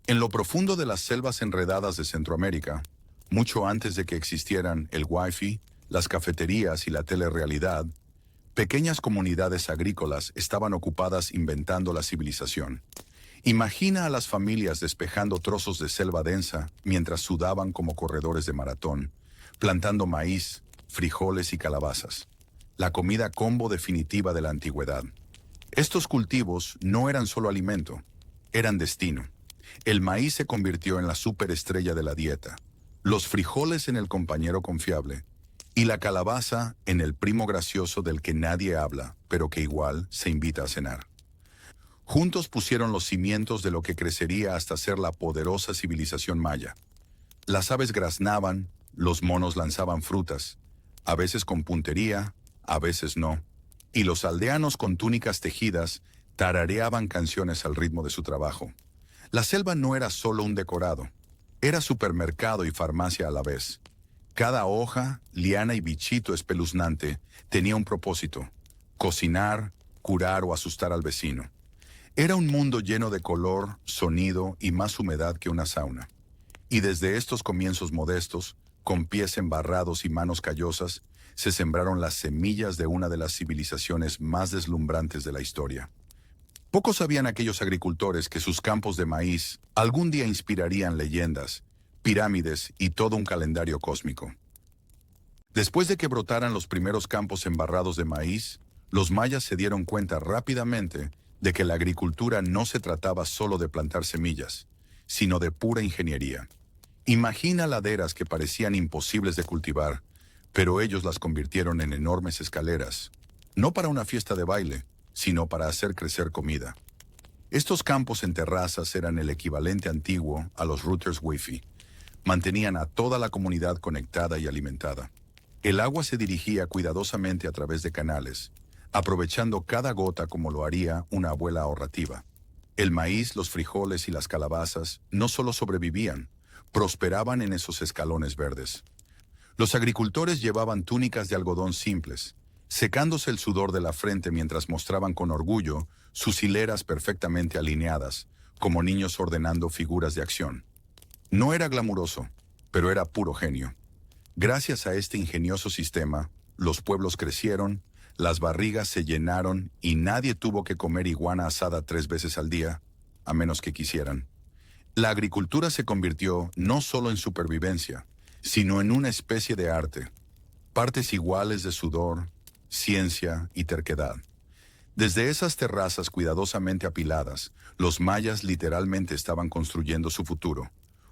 En lo profundo de las selvas enredadas de Centroamérica, mucho antes de que existieran el Wi-Fi, las cafeterías y la telerrealidad, pequeñas comunidades agrícolas estaban ocupadas inventando la civilización. Imagina a las familias despejando trozos de selva densa mientras sudaban como corredores de maratón, plantando maíz, frijoles y calabazas. La comida combo definitiva de la antigüedad. Estos cultivos no eran solo alimento, eran destino. El maíz se convirtió en la superestrella de la dieta, los frijoles en el compañero confiable y la calabaza en el primo gracioso del que nadie habla, pero que igual se invita a cenar. Juntos pusieron los cimientos de lo que crecería hasta ser la poderosa civilización maya. Las aves graznaban, los monos lanzaban frutas, a veces con puntería, a veces no, y los aldeanos con túnicas tejidas tarareaban canciones al ritmo de su trabajo. La selva no era solo un decorado, era supermercado y farmacia a la vez. Cada hoja, liana y bichito espeluznante tenía un propósito: cocinar, curar o asustar al vecino. Era un mundo lleno de color, sonido y más humedad que una sauna. Y desde estos comienzos modestos, con pies embarrados y manos callosas, se sembraron las semillas de una de las civilizaciones más deslumbrantes de la historia. Pocos sabían aquellos agricultores que sus campos de maíz algún día inspirarían leyendas, pirámides y todo un calendario cósmico. Después de que brotaran los primeros campos embarrados de maíz, los mayas se dieron cuenta rápidamente de que la agricultura no se trataba solo de plantar semillas, sino de pura ingeniería. Imagina laderas que parecían imposibles de cultivar, pero ellos las convirtieron en enormes escaleras, no para una fiesta de baile, sino para hacer crecer comida. Estos campos en terrazas eran el equivalente antiguo a los routers Wi-Fi. Mantenían a toda la comunidad conectada y alimentada. El agua se dirigía cuidadosamente a través de canales, aprovechando cada gota como lo haría una abuela ahorrativa. El maíz, los frijoles y las calabazas no solo sobrevivían, prosperaban en esos escalones verdes. Los agricultores llevaban túnicas de algodón simples, secándose el sudor de la frente mientras mostraban con orgullo sus hileras perfectamente alineadas, como niños ordenando figuras de acción. No era glamuroso, pero era puro genio. Gracias a este ingenioso sistema, los pueblos crecieron, las barrigas se llenaron y nadie tuvo que comer iguana asada 3 veces al día, a menos que quisieran. La agricultura se convirtió no solo en supervivencia, sino en una especie de arte, partes iguales de sudor, ciencia y terquedad. Desde esas terrazas cuidadosamente apiladas, los mayas literalmente estaban construyendo su futuro,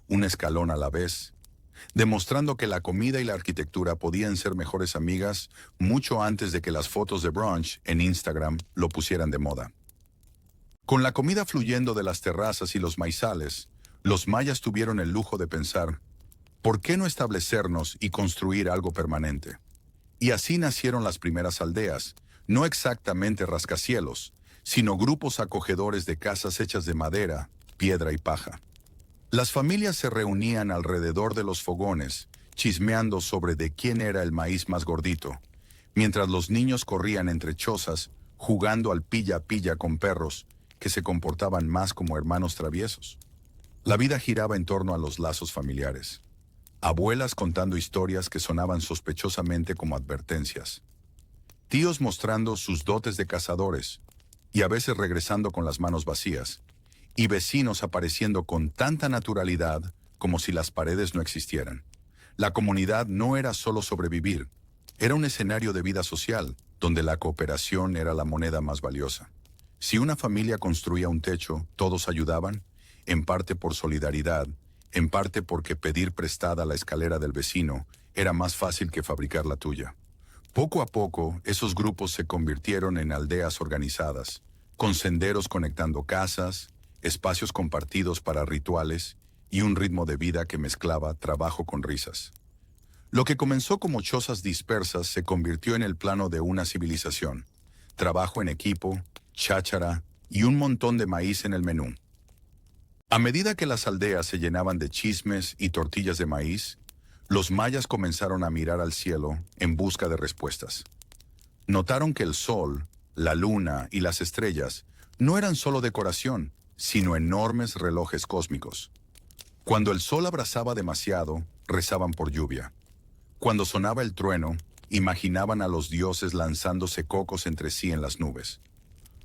un escalón a la vez, demostrando que la comida y la arquitectura podían ser mejores amigas mucho antes de que las fotos de brunch en Instagram lo pusieran de moda. Con la comida fluyendo de las terrazas y los maizales, los mayas tuvieron el lujo de pensar, ¿por qué no establecernos y construir algo permanente? Y así nacieron las primeras aldeas, no exactamente rascacielos, sino grupos acogedores de casas hechas de madera, piedra y paja. Las familias se reunían alrededor de los fogones, chismeando sobre de quién era el maíz más gordito, mientras los niños corrían entre chozas, jugando al pilla-pilla con perros, que se comportaban más como hermanos traviesos. La vida giraba en torno a los lazos familiares. Abuelas contando historias que sonaban sospechosamente como advertencias. Tíos mostrando sus dotes de cazadores, y a veces regresando con las manos vacías, y vecinos apareciendo con tanta naturalidad como si las paredes no existieran. La comunidad no era solo sobrevivir, era un escenario de vida social, donde la cooperación era la moneda más valiosa. Si una familia construía un techo, todos ayudaban, en parte por solidaridad, en parte porque pedir prestada la escalera del vecino era más fácil que fabricar la tuya. Poco a poco, esos grupos se convirtieron en aldeas organizadas, con senderos conectando casas, espacios compartidos para rituales y un ritmo de vida que mezclaba trabajo con risas. Lo que comenzó como chozas dispersas se convirtió en el plano de una civilización. Trabajo en equipo, cháchara y un montón de maíz en el menú. A medida que las aldeas se llenaban de chismes y tortillas de maíz, los mayas comenzaron a mirar al cielo en busca de respuestas. Notaron que el sol, la luna y las estrellas no eran solo decoración, sino enormes relojes cósmicos. Cuando el sol abrasaba demasiado, rezaban por lluvia. Cuando sonaba el trueno, imaginaban a los dioses lanzándose cocos entre sí en las nubes.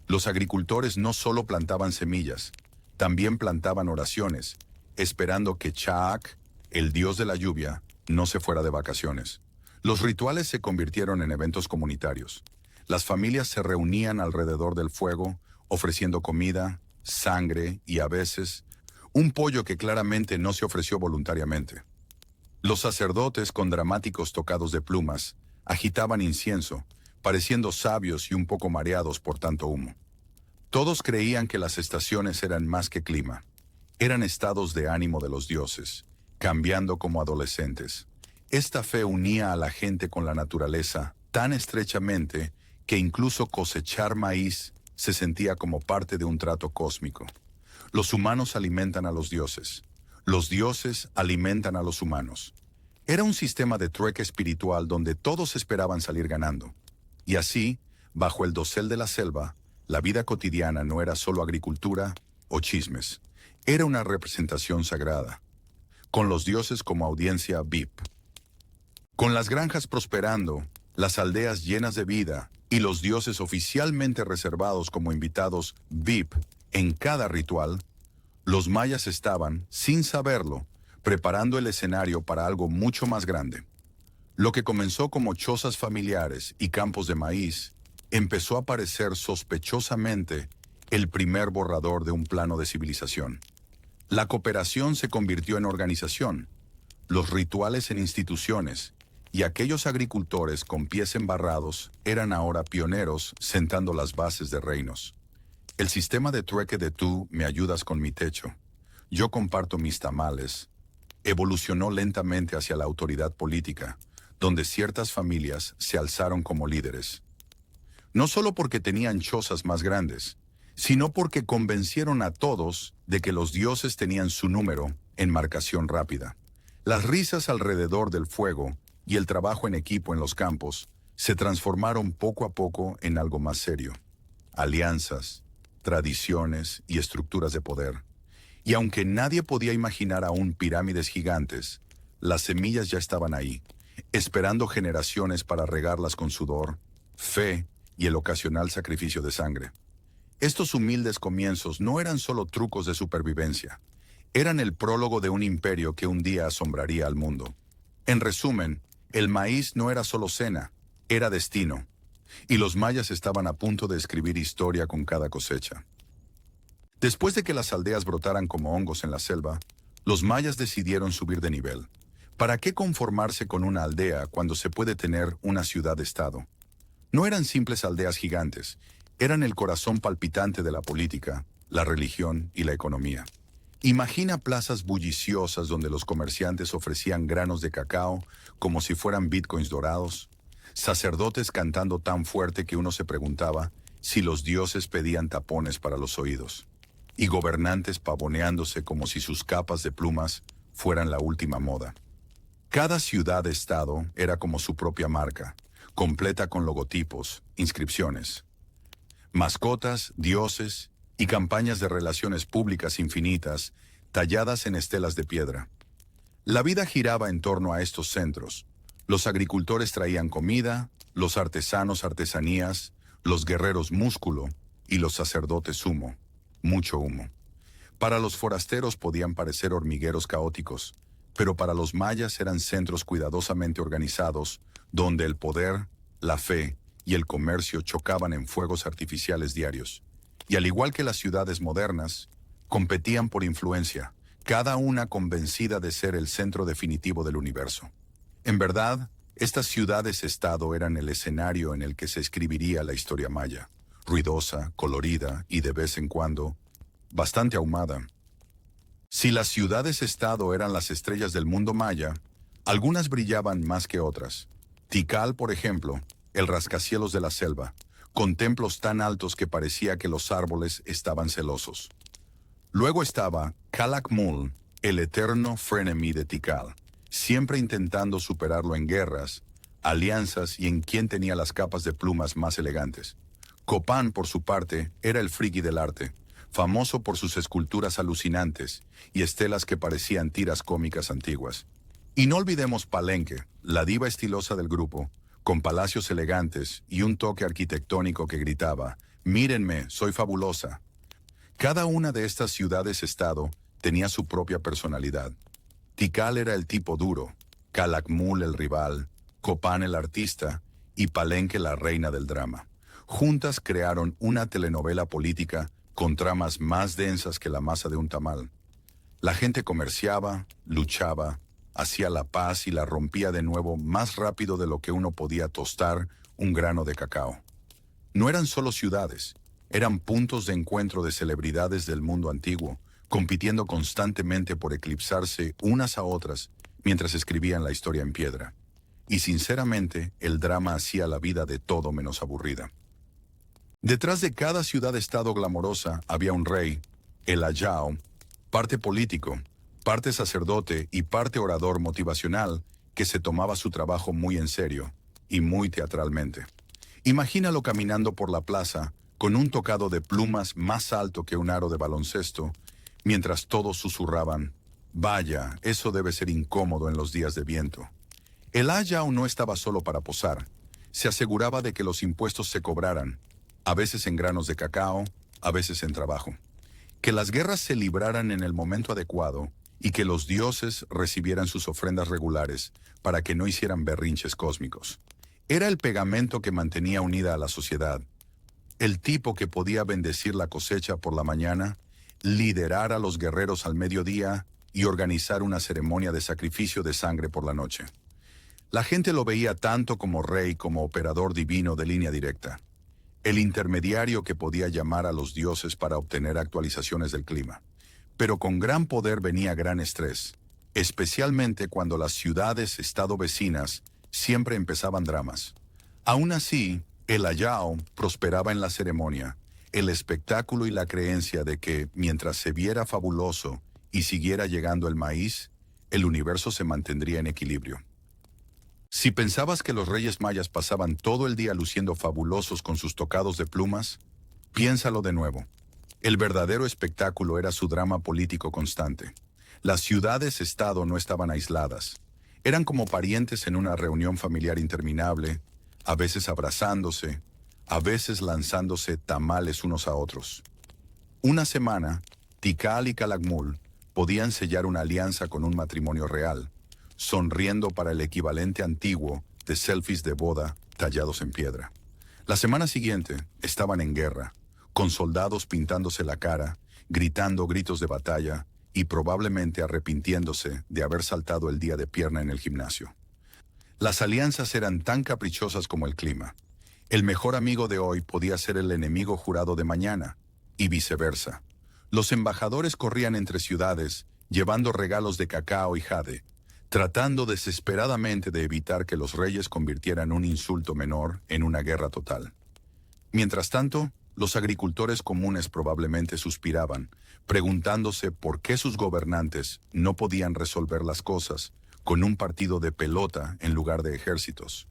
Los agricultores no solo plantaban semillas, también plantaban oraciones, esperando que Chaak, el dios de la lluvia, no se fuera de vacaciones. Los rituales se convirtieron en eventos comunitarios. Las familias se reunían alrededor del fuego, ofreciendo comida, sangre y a veces, un pollo que claramente no se ofreció voluntariamente. Los sacerdotes, con dramáticos tocados de plumas, agitaban incienso, pareciendo sabios y un poco mareados por tanto humo. Todos creían que las estaciones eran más que clima. Eran estados de ánimo de los dioses, cambiando como adolescentes. Esta fe unía a la gente con la naturaleza tan estrechamente que incluso cosechar maíz se sentía como parte de un trato cósmico. Los humanos alimentan a los dioses. Los dioses alimentan a los humanos. Era un sistema de trueque espiritual donde todos esperaban salir ganando. Y así, bajo el dosel de la selva, la vida cotidiana no era solo agricultura o chismes. Era una representación sagrada, con los dioses como audiencia VIP. Con las granjas prosperando, las aldeas llenas de vida y los dioses oficialmente reservados como invitados VIP en cada ritual, los mayas estaban, sin saberlo, preparando el escenario para algo mucho más grande. Lo que comenzó como chozas familiares y campos de maíz, empezó a parecer sospechosamente el primer borrador de un plano de civilización. La cooperación se convirtió en organización, los rituales en instituciones, y aquellos agricultores con pies embarrados eran ahora pioneros sentando las bases de reinos. El sistema de trueque de tú me ayudas con mi techo, yo comparto mis tamales, evolucionó lentamente hacia la autoridad política, donde ciertas familias se alzaron como líderes. No solo porque tenían chozas más grandes, sino porque convencieron a todos de que los dioses tenían su número en marcación rápida. Las risas alrededor del fuego y el trabajo en equipo en los campos se transformaron poco a poco en algo más serio. Alianzas, tradiciones y estructuras de poder. Y aunque nadie podía imaginar aún pirámides gigantes, las semillas ya estaban ahí, esperando generaciones para regarlas con sudor, fe y el ocasional sacrificio de sangre. Estos humildes comienzos no eran solo trucos de supervivencia, eran el prólogo de un imperio que un día asombraría al mundo. En resumen, el maíz no era solo cena, era destino, y los mayas estaban a punto de escribir historia con cada cosecha. Después de que las aldeas brotaran como hongos en la selva, los mayas decidieron subir de nivel. ¿Para qué conformarse con una aldea cuando se puede tener una ciudad-estado? No eran simples aldeas gigantes, eran el corazón palpitante de la política, la religión y la economía. Imagina plazas bulliciosas donde los comerciantes ofrecían granos de cacao como si fueran bitcoins dorados, sacerdotes cantando tan fuerte que uno se preguntaba si los dioses pedían tapones para los oídos, y gobernantes pavoneándose como si sus capas de plumas fueran la última moda. Cada ciudad-estado era como su propia marca, completa con logotipos, inscripciones, mascotas, dioses y campañas de relaciones públicas infinitas talladas en estelas de piedra. La vida giraba en torno a estos centros. Los agricultores traían comida, los artesanos artesanías, los guerreros músculo y los sacerdotes humo, mucho humo. Para los forasteros podían parecer hormigueros caóticos, pero para los mayas eran centros cuidadosamente organizados, donde el poder, la fe y el comercio chocaban en fuegos artificiales diarios. Y al igual que las ciudades modernas, competían por influencia, cada una convencida de ser el centro definitivo del universo. En verdad, estas ciudades-estado eran el escenario en el que se escribiría la historia maya, ruidosa, colorida y de vez en cuando, bastante ahumada. Si las ciudades-estado eran las estrellas del mundo maya, algunas brillaban más que otras. Tikal, por ejemplo, el rascacielos de la selva, con templos tan altos que parecía que los árboles estaban celosos. Luego estaba Calakmul, el eterno frenemy de Tikal, siempre intentando superarlo en guerras, alianzas y en quién tenía las capas de plumas más elegantes. Copán, por su parte, era el friki del arte, famoso por sus esculturas alucinantes y estelas que parecían tiras cómicas antiguas. Y no olvidemos Palenque, la diva estilosa del grupo, con palacios elegantes y un toque arquitectónico que gritaba: «Mírenme, soy fabulosa». Cada una de estas ciudades-estado tenía su propia personalidad. Tikal era el tipo duro, Calakmul el rival, Copán el artista y Palenque la reina del drama. Juntas crearon una telenovela política con tramas más densas que la masa de un tamal. La gente comerciaba, luchaba, hacía la paz y la rompía de nuevo más rápido de lo que uno podía tostar un grano de cacao. No eran solo ciudades, eran puntos de encuentro de celebridades del mundo antiguo, compitiendo constantemente por eclipsarse unas a otras mientras escribían la historia en piedra. Y sinceramente, el drama hacía la vida de todo menos aburrida. Detrás de cada ciudad-estado glamorosa había un rey, el Ayao, parte político, parte sacerdote y parte orador motivacional que se tomaba su trabajo muy en serio y muy teatralmente. Imagínalo caminando por la plaza con un tocado de plumas más alto que un aro de baloncesto, mientras todos susurraban: «Vaya, eso debe ser incómodo en los días de viento». El Ayao no estaba solo para posar. Se aseguraba de que los impuestos se cobraran, a veces en granos de cacao, a veces en trabajo. Que las guerras se libraran en el momento adecuado y que los dioses recibieran sus ofrendas regulares para que no hicieran berrinches cósmicos. Era el pegamento que mantenía unida a la sociedad. El tipo que podía bendecir la cosecha por la mañana, liderar a los guerreros al mediodía y organizar una ceremonia de sacrificio de sangre por la noche. La gente lo veía tanto como rey como operador divino de línea directa. El intermediario que podía llamar a los dioses para obtener actualizaciones del clima. Pero con gran poder venía gran estrés, especialmente cuando las ciudades-estado vecinas siempre empezaban dramas. Aún así, el Ayao prosperaba en la ceremonia, el espectáculo y la creencia de que, mientras se viera fabuloso y siguiera llegando el maíz, el universo se mantendría en equilibrio. Si pensabas que los reyes mayas pasaban todo el día luciendo fabulosos con sus tocados de plumas, piénsalo de nuevo. El verdadero espectáculo era su drama político constante. Las ciudades-estado no estaban aisladas. Eran como parientes en una reunión familiar interminable, a veces abrazándose, a veces lanzándose tamales unos a otros. Una semana, Tikal y Calakmul podían sellar una alianza con un matrimonio real, sonriendo para el equivalente antiguo de selfies de boda tallados en piedra. La semana siguiente estaban en guerra, con soldados pintándose la cara, gritando gritos de batalla y probablemente arrepintiéndose de haber saltado el día de pierna en el gimnasio. Las alianzas eran tan caprichosas como el clima. El mejor amigo de hoy podía ser el enemigo jurado de mañana, y viceversa. Los embajadores corrían entre ciudades, llevando regalos de cacao y jade, tratando desesperadamente de evitar que los reyes convirtieran un insulto menor en una guerra total. Mientras tanto, los agricultores comunes probablemente suspiraban, preguntándose por qué sus gobernantes no podían resolver las cosas con un partido de pelota en lugar de ejércitos.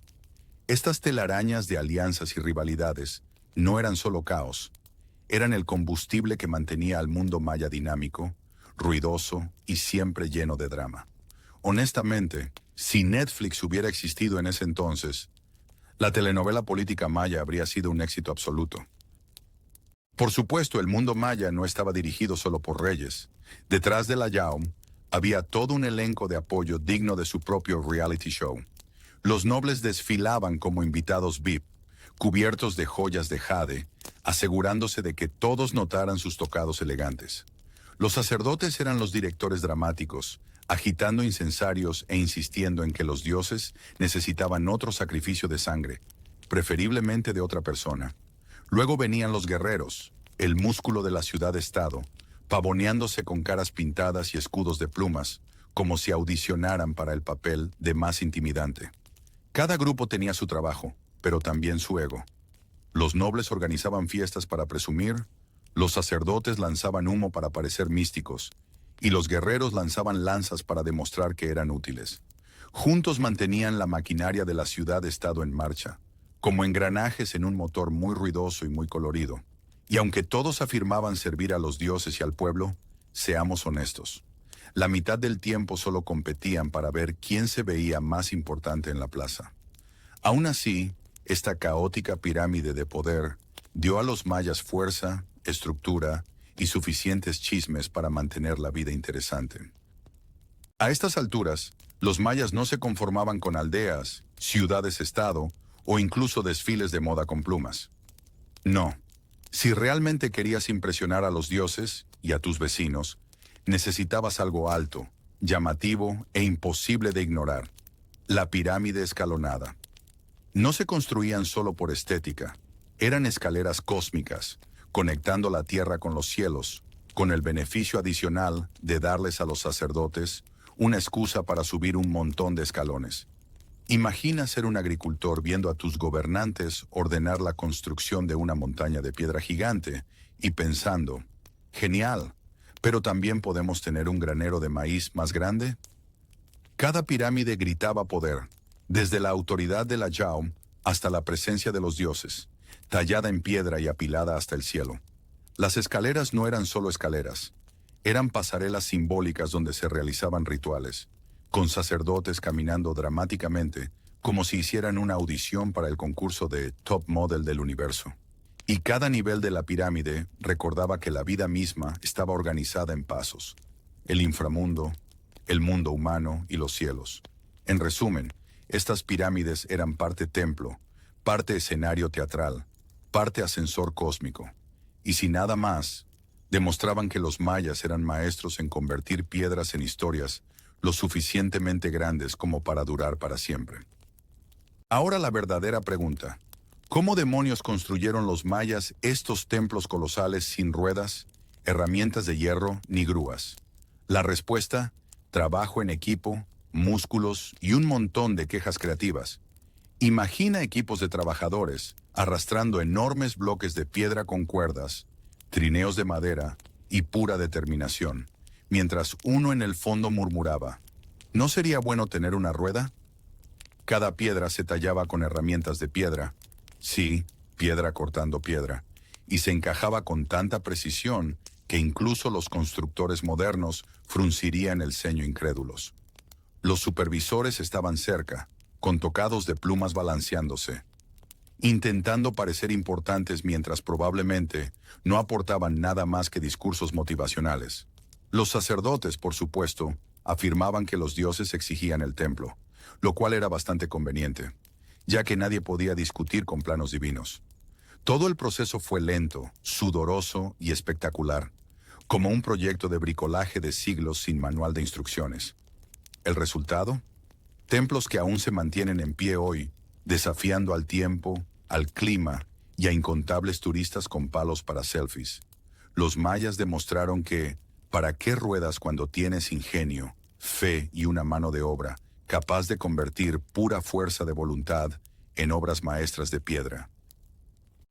Estas telarañas de alianzas y rivalidades no eran solo caos, eran el combustible que mantenía al mundo maya dinámico, ruidoso y siempre lleno de drama. Honestamente, si Netflix hubiera existido en ese entonces, la telenovela política maya habría sido un éxito absoluto. Por supuesto, el mundo maya no estaba dirigido solo por reyes. Detrás del Ayao había todo un elenco de apoyo digno de su propio reality show. Los nobles desfilaban como invitados VIP, cubiertos de joyas de jade, asegurándose de que todos notaran sus tocados elegantes. Los sacerdotes eran los directores dramáticos, agitando incensarios e insistiendo en que los dioses necesitaban otro sacrificio de sangre, preferiblemente de otra persona. Luego venían los guerreros, el músculo de la ciudad-estado, pavoneándose con caras pintadas y escudos de plumas, como si audicionaran para el papel de más intimidante. Cada grupo tenía su trabajo, pero también su ego. Los nobles organizaban fiestas para presumir, los sacerdotes lanzaban humo para parecer místicos, y los guerreros lanzaban lanzas para demostrar que eran útiles. Juntos mantenían la maquinaria de la ciudad-estado en marcha, como engranajes en un motor muy ruidoso y muy colorido. Y aunque todos afirmaban servir a los dioses y al pueblo, seamos honestos. La mitad del tiempo solo competían para ver quién se veía más importante en la plaza. Aún así, esta caótica pirámide de poder dio a los mayas fuerza, estructura y suficientes chismes para mantener la vida interesante. A estas alturas, los mayas no se conformaban con aldeas, ciudades-estado o incluso desfiles de moda con plumas. No. Si realmente querías impresionar a los dioses y a tus vecinos, necesitabas algo alto, llamativo e imposible de ignorar: la pirámide escalonada. No se construían solo por estética, eran escaleras cósmicas, conectando la tierra con los cielos, con el beneficio adicional de darles a los sacerdotes una excusa para subir un montón de escalones. Imagina ser un agricultor viendo a tus gobernantes ordenar la construcción de una montaña de piedra gigante y pensando: genial, pero también podemos tener un granero de maíz más grande. Cada pirámide gritaba poder, desde la autoridad de la Yaum hasta la presencia de los dioses, tallada en piedra y apilada hasta el cielo. Las escaleras no eran solo escaleras, eran pasarelas simbólicas donde se realizaban rituales, con sacerdotes caminando dramáticamente, como si hicieran una audición para el concurso de Top Model del universo. Y cada nivel de la pirámide recordaba que la vida misma estaba organizada en pasos: el inframundo, el mundo humano y los cielos. En resumen, estas pirámides eran parte templo, parte escenario teatral, parte ascensor cósmico. Y si nada más, demostraban que los mayas eran maestros en convertir piedras en historias lo suficientemente grandes como para durar para siempre. Ahora la verdadera pregunta: ¿cómo demonios construyeron los mayas estos templos colosales sin ruedas, herramientas de hierro ni grúas? La respuesta: trabajo en equipo, músculos y un montón de quejas creativas. Imagina equipos de trabajadores arrastrando enormes bloques de piedra con cuerdas, trineos de madera y pura determinación, mientras uno en el fondo murmuraba: ¿no sería bueno tener una rueda? Cada piedra se tallaba con herramientas de piedra. Sí, piedra cortando piedra, y se encajaba con tanta precisión que incluso los constructores modernos fruncirían el ceño incrédulos. Los supervisores estaban cerca, con tocados de plumas balanceándose, intentando parecer importantes mientras probablemente no aportaban nada más que discursos motivacionales. Los sacerdotes, por supuesto, afirmaban que los dioses exigían el templo, lo cual era bastante conveniente, ya que nadie podía discutir con planos divinos. Todo el proceso fue lento, sudoroso y espectacular, como un proyecto de bricolaje de siglos sin manual de instrucciones. ¿El resultado? Templos que aún se mantienen en pie hoy, desafiando al tiempo, al clima y a incontables turistas con palos para selfies. Los mayas demostraron que, ¿para qué ruedas cuando tienes ingenio, fe y una mano de obra capaz de convertir pura fuerza de voluntad en obras maestras de piedra?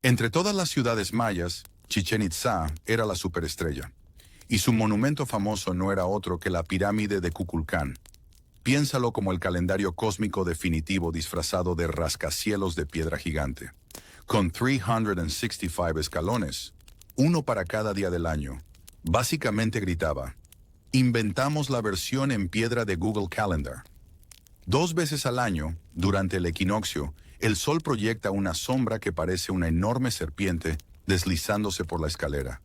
Entre todas las ciudades mayas, Chichén Itzá era la superestrella, y su monumento famoso no era otro que la pirámide de Kukulcán. Piénsalo como el calendario cósmico definitivo disfrazado de rascacielos de piedra gigante, con 365 escalones, uno para cada día del año. Básicamente gritaba: inventamos la versión en piedra de Google Calendar. 2 veces al año, durante el equinoccio, el sol proyecta una sombra que parece una enorme serpiente deslizándose por la escalera,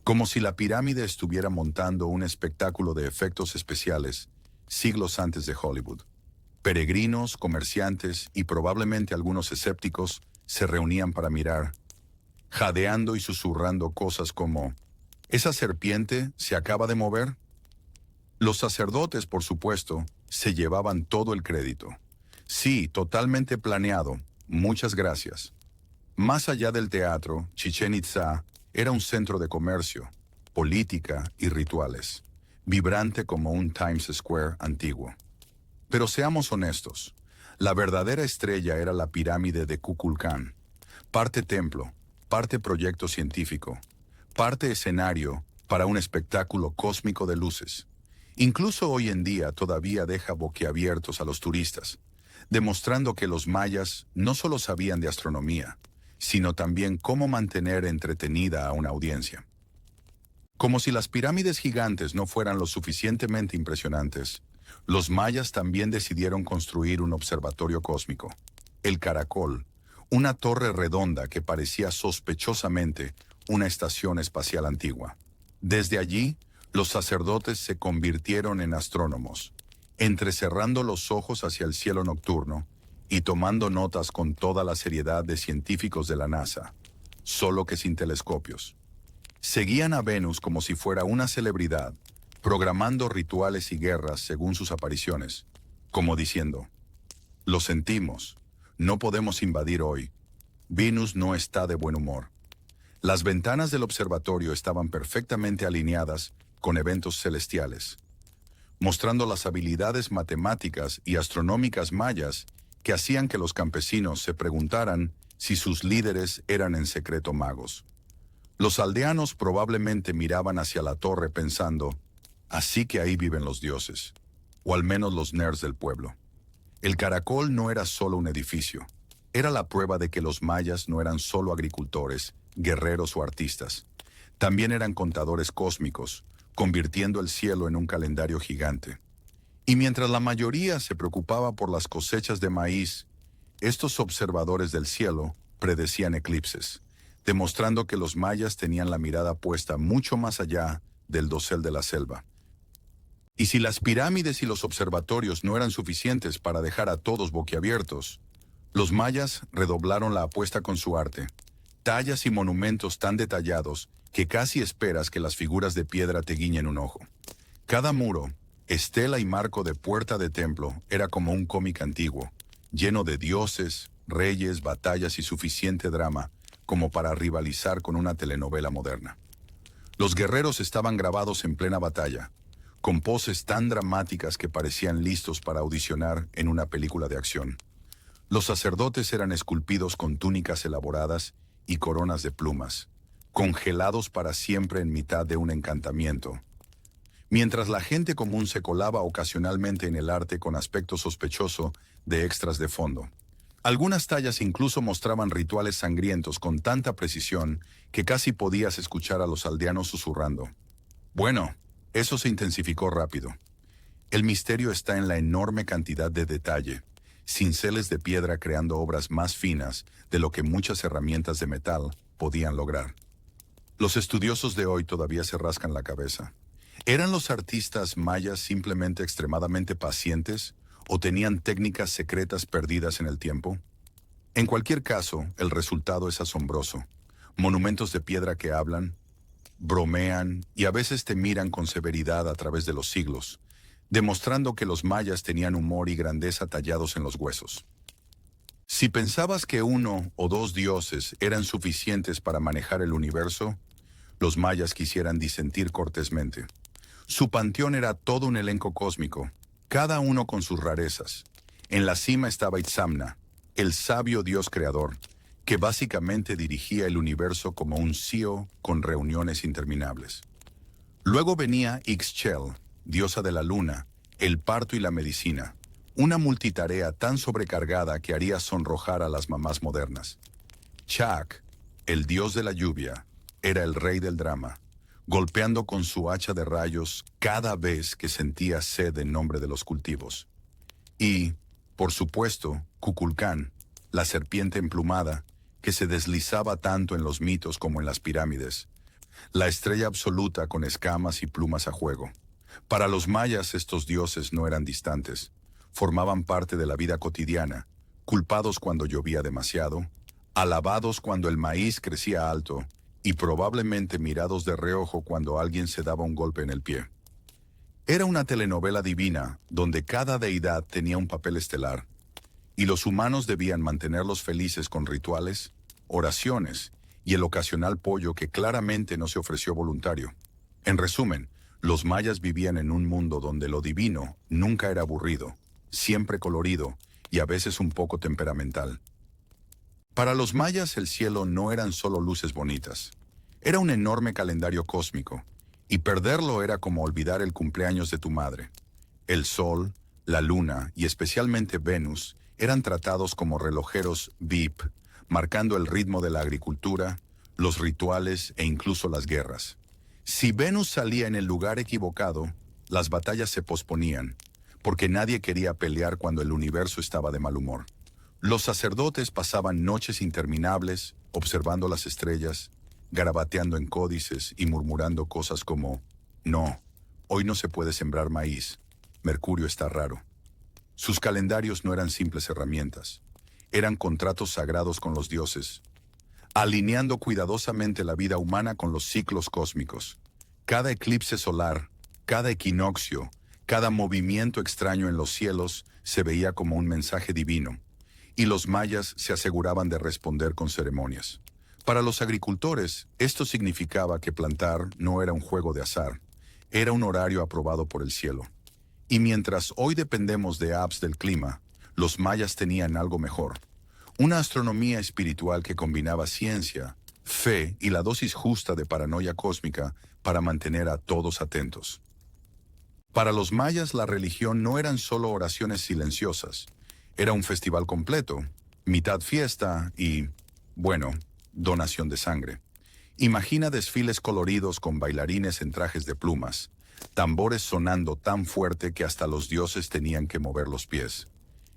como si la pirámide estuviera montando un espectáculo de efectos especiales siglos antes de Hollywood. Peregrinos, comerciantes y probablemente algunos escépticos se reunían para mirar, jadeando y susurrando cosas como: ¿esa serpiente se acaba de mover? Los sacerdotes, por supuesto, se llevaban todo el crédito. Sí, totalmente planeado. Muchas gracias. Más allá del teatro, Chichén Itzá era un centro de comercio, política y rituales, vibrante como un Times Square antiguo. Pero seamos honestos, la verdadera estrella era la pirámide de Kukulcán, parte templo, parte proyecto científico, parte escenario para un espectáculo cósmico de luces. Incluso hoy en día todavía deja boquiabiertos a los turistas, demostrando que los mayas no solo sabían de astronomía, sino también cómo mantener entretenida a una audiencia. Como si las pirámides gigantes no fueran lo suficientemente impresionantes, los mayas también decidieron construir un observatorio cósmico, el Caracol, una torre redonda que parecía sospechosamente una estación espacial antigua. Desde allí, los sacerdotes se convirtieron en astrónomos, entrecerrando los ojos hacia el cielo nocturno y tomando notas con toda la seriedad de científicos de la NASA, solo que sin telescopios. Seguían a Venus como si fuera una celebridad, programando rituales y guerras según sus apariciones, como diciendo, lo sentimos, no podemos invadir hoy. Venus no está de buen humor. Las ventanas del observatorio estaban perfectamente alineadas con eventos celestiales, mostrando las habilidades matemáticas y astronómicas mayas que hacían que los campesinos se preguntaran si sus líderes eran en secreto magos. Los aldeanos probablemente miraban hacia la torre pensando, así que ahí viven los dioses, o al menos los nerds del pueblo. El Caracol no era solo un edificio, era la prueba de que los mayas no eran solo agricultores, guerreros o artistas. También eran contadores cósmicos, convirtiendo el cielo en un calendario gigante. Y mientras la mayoría se preocupaba por las cosechas de maíz, estos observadores del cielo predecían eclipses, demostrando que los mayas tenían la mirada puesta mucho más allá del dosel de la selva. Y si las pirámides y los observatorios no eran suficientes para dejar a todos boquiabiertos, los mayas redoblaron la apuesta con su arte, tallas y monumentos tan detallados que casi esperas que las figuras de piedra te guiñen un ojo. Cada muro, estela y marco de puerta de templo era como un cómic antiguo, lleno de dioses, reyes, batallas y suficiente drama como para rivalizar con una telenovela moderna. Los guerreros estaban grabados en plena batalla, con poses tan dramáticas que parecían listos para audicionar en una película de acción. Los sacerdotes eran esculpidos con túnicas elaboradas y coronas de plumas, congelados para siempre en mitad de un encantamiento. Mientras la gente común se colaba ocasionalmente en el arte con aspecto sospechoso de extras de fondo. Algunas tallas incluso mostraban rituales sangrientos con tanta precisión que casi podías escuchar a los aldeanos susurrando. Bueno, eso se intensificó rápido. El misterio está en la enorme cantidad de detalle, cinceles de piedra creando obras más finas de lo que muchas herramientas de metal podían lograr. Los estudiosos de hoy todavía se rascan la cabeza. ¿Eran los artistas mayas simplemente extremadamente pacientes o tenían técnicas secretas perdidas en el tiempo? En cualquier caso, el resultado es asombroso. Monumentos de piedra que hablan, bromean y a veces te miran con severidad a través de los siglos, demostrando que los mayas tenían humor y grandeza tallados en los huesos. Si pensabas que uno o dos dioses eran suficientes para manejar el universo, los mayas quisieran disentir cortésmente. Su panteón era todo un elenco cósmico, cada uno con sus rarezas. En la cima estaba Itzamna, el sabio dios creador, que básicamente dirigía el universo como un CEO con reuniones interminables. Luego venía Ixchel, diosa de la luna, el parto y la medicina, una multitarea tan sobrecargada que haría sonrojar a las mamás modernas. Chak, el dios de la lluvia, era el rey del drama, golpeando con su hacha de rayos cada vez que sentía sed en nombre de los cultivos. Y, por supuesto, Kukulcán, la serpiente emplumada, que se deslizaba tanto en los mitos como en las pirámides, la estrella absoluta con escamas y plumas a juego. Para los mayas estos dioses no eran distantes, formaban parte de la vida cotidiana, culpados cuando llovía demasiado, alabados cuando el maíz crecía alto y probablemente mirados de reojo cuando alguien se daba un golpe en el pie. Era una telenovela divina donde cada deidad tenía un papel estelar, y los humanos debían mantenerlos felices con rituales, oraciones y el ocasional pollo que claramente no se ofreció voluntario. En resumen, los mayas vivían en un mundo donde lo divino nunca era aburrido, siempre colorido y a veces un poco temperamental. Para los mayas el cielo no eran solo luces bonitas, era un enorme calendario cósmico, y perderlo era como olvidar el cumpleaños de tu madre. El sol, la luna y especialmente Venus eran tratados como relojeros VIP, marcando el ritmo de la agricultura, los rituales e incluso las guerras. Si Venus salía en el lugar equivocado, las batallas se posponían, porque nadie quería pelear cuando el universo estaba de mal humor. Los sacerdotes pasaban noches interminables, observando las estrellas, garabateando en códices y murmurando cosas como: no, hoy no se puede sembrar maíz, Mercurio está raro. Sus calendarios no eran simples herramientas, eran contratos sagrados con los dioses, alineando cuidadosamente la vida humana con los ciclos cósmicos. Cada eclipse solar, cada equinoccio, cada movimiento extraño en los cielos se veía como un mensaje divino, y los mayas se aseguraban de responder con ceremonias. Para los agricultores, esto significaba que plantar no era un juego de azar, era un horario aprobado por el cielo. Y mientras hoy dependemos de apps del clima, los mayas tenían algo mejor: una astronomía espiritual que combinaba ciencia, fe y la dosis justa de paranoia cósmica para mantener a todos atentos. Para los mayas, la religión no eran solo oraciones silenciosas, era un festival completo, mitad fiesta y, bueno, donación de sangre. Imagina desfiles coloridos con bailarines en trajes de plumas, tambores sonando tan fuerte que hasta los dioses tenían que mover los pies.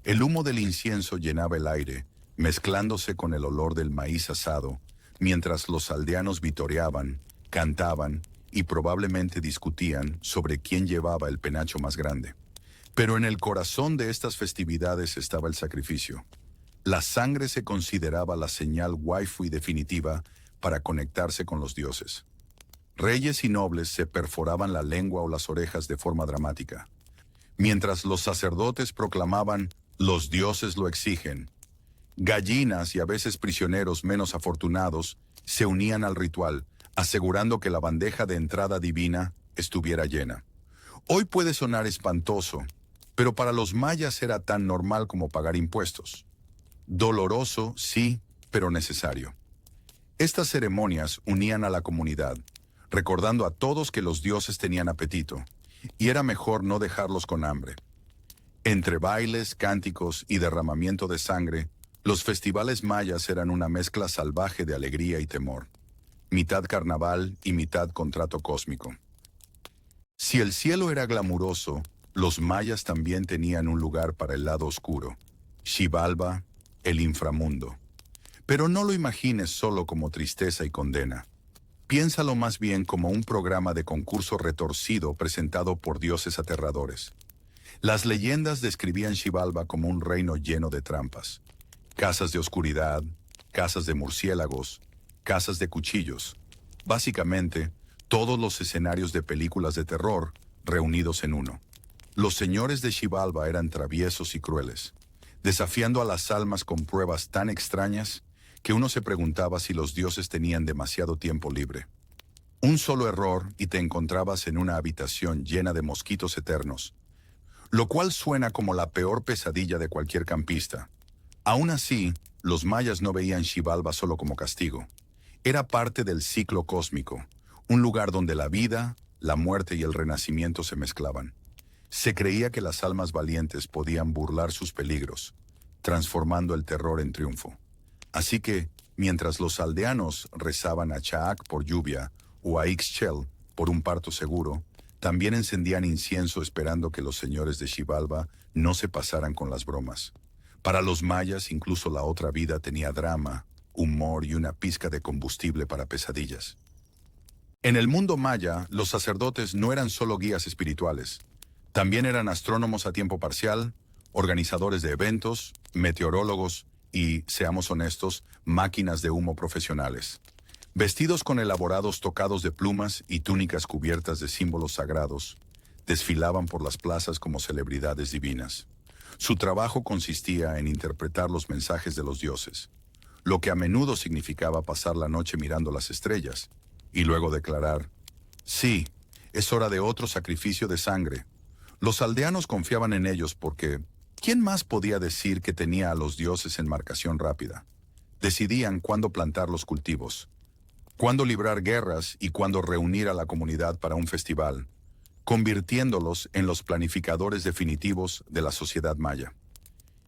El humo del incienso llenaba el aire, mezclándose con el olor del maíz asado, mientras los aldeanos vitoreaban, cantaban y probablemente discutían sobre quién llevaba el penacho más grande. Pero en el corazón de estas festividades estaba el sacrificio. La sangre se consideraba la señal waifu definitiva para conectarse con los dioses. Reyes y nobles se perforaban la lengua o las orejas de forma dramática, mientras los sacerdotes proclamaban: los dioses lo exigen. Gallinas y a veces prisioneros menos afortunados se unían al ritual, asegurando que la bandeja de entrada divina estuviera llena. Hoy puede sonar espantoso, pero para los mayas era tan normal como pagar impuestos. Doloroso, sí, pero necesario. Estas ceremonias unían a la comunidad, recordando a todos que los dioses tenían apetito, y era mejor no dejarlos con hambre. Entre bailes, cánticos y derramamiento de sangre, los festivales mayas eran una mezcla salvaje de alegría y temor, mitad carnaval y mitad contrato cósmico. Si el cielo era glamuroso, los mayas también tenían un lugar para el lado oscuro: Xibalba, el inframundo. Pero no lo imagines solo como tristeza y condena. Piénsalo más bien como un programa de concurso retorcido presentado por dioses aterradores. Las leyendas describían Xibalba como un reino lleno de trampas: casas de oscuridad, casas de murciélagos, casas de cuchillos. Básicamente, todos los escenarios de películas de terror reunidos en uno. Los señores de Xibalba eran traviesos y crueles, desafiando a las almas con pruebas tan extrañas que uno se preguntaba si los dioses tenían demasiado tiempo libre. Un solo error y te encontrabas en una habitación llena de mosquitos eternos, lo cual suena como la peor pesadilla de cualquier campista. Aún así, los mayas no veían Xibalba solo como castigo. Era parte del ciclo cósmico, un lugar donde la vida, la muerte y el renacimiento se mezclaban. Se creía que las almas valientes podían burlar sus peligros, transformando el terror en triunfo. Así que, mientras los aldeanos rezaban a Chaak por lluvia o a Ixchel por un parto seguro, también encendían incienso esperando que los señores de Xibalba no se pasaran con las bromas. Para los mayas, incluso la otra vida tenía drama, humor y una pizca de combustible para pesadillas. En el mundo maya, los sacerdotes no eran solo guías espirituales. También eran astrónomos a tiempo parcial, organizadores de eventos, meteorólogos y, seamos honestos, máquinas de humo profesionales. Vestidos con elaborados tocados de plumas y túnicas cubiertas de símbolos sagrados, desfilaban por las plazas como celebridades divinas. Su trabajo consistía en interpretar los mensajes de los dioses, lo que a menudo significaba pasar la noche mirando las estrellas, y luego declarar: sí, es hora de otro sacrificio de sangre. Los aldeanos confiaban en ellos porque ¿quién más podía decir que tenía a los dioses en marcación rápida? Decidían cuándo plantar los cultivos, cuándo librar guerras y cuándo reunir a la comunidad para un festival, convirtiéndolos en los planificadores definitivos de la sociedad maya.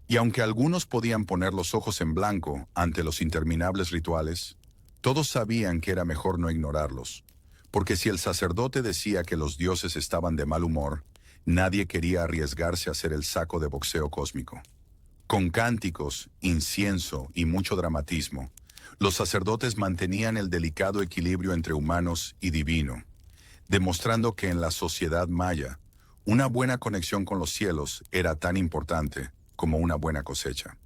Y aunque algunos podían poner los ojos en blanco ante los interminables rituales, todos sabían que era mejor no ignorarlos, porque si el sacerdote decía que los dioses estaban de mal humor, nadie quería arriesgarse a ser el saco de boxeo cósmico. Con cánticos, incienso y mucho dramatismo, los sacerdotes mantenían el delicado equilibrio entre humanos y divino, demostrando que en la sociedad maya, una buena conexión con los cielos era tan importante como una buena cosecha.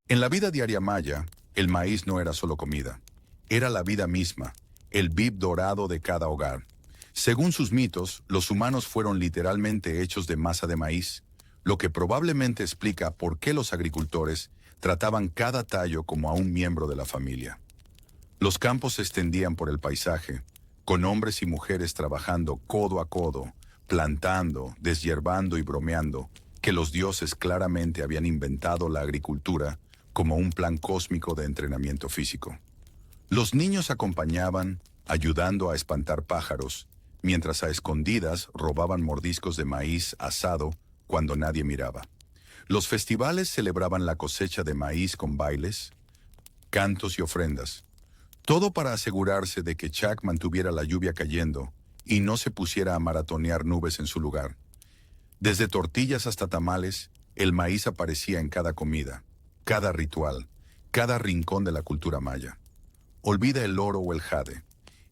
En la vida diaria maya, el maíz no era solo comida, era la vida misma, el bib dorado de cada hogar. Según sus mitos, los humanos fueron literalmente hechos de masa de maíz, lo que probablemente explica por qué los agricultores trataban cada tallo como a un miembro de la familia. Los campos se extendían por el paisaje, con hombres y mujeres trabajando codo a codo, plantando, deshiervando y bromeando, que los dioses claramente habían inventado la agricultura como un plan cósmico de entrenamiento físico. Los niños acompañaban, ayudando a espantar pájaros, mientras a escondidas robaban mordiscos de maíz asado cuando nadie miraba. Los festivales celebraban la cosecha de maíz con bailes, cantos y ofrendas, todo para asegurarse de que Chak mantuviera la lluvia cayendo y no se pusiera a maratonear nubes en su lugar. Desde tortillas hasta tamales, el maíz aparecía en cada comida, cada ritual, cada rincón de la cultura maya. Olvida el oro o el jade.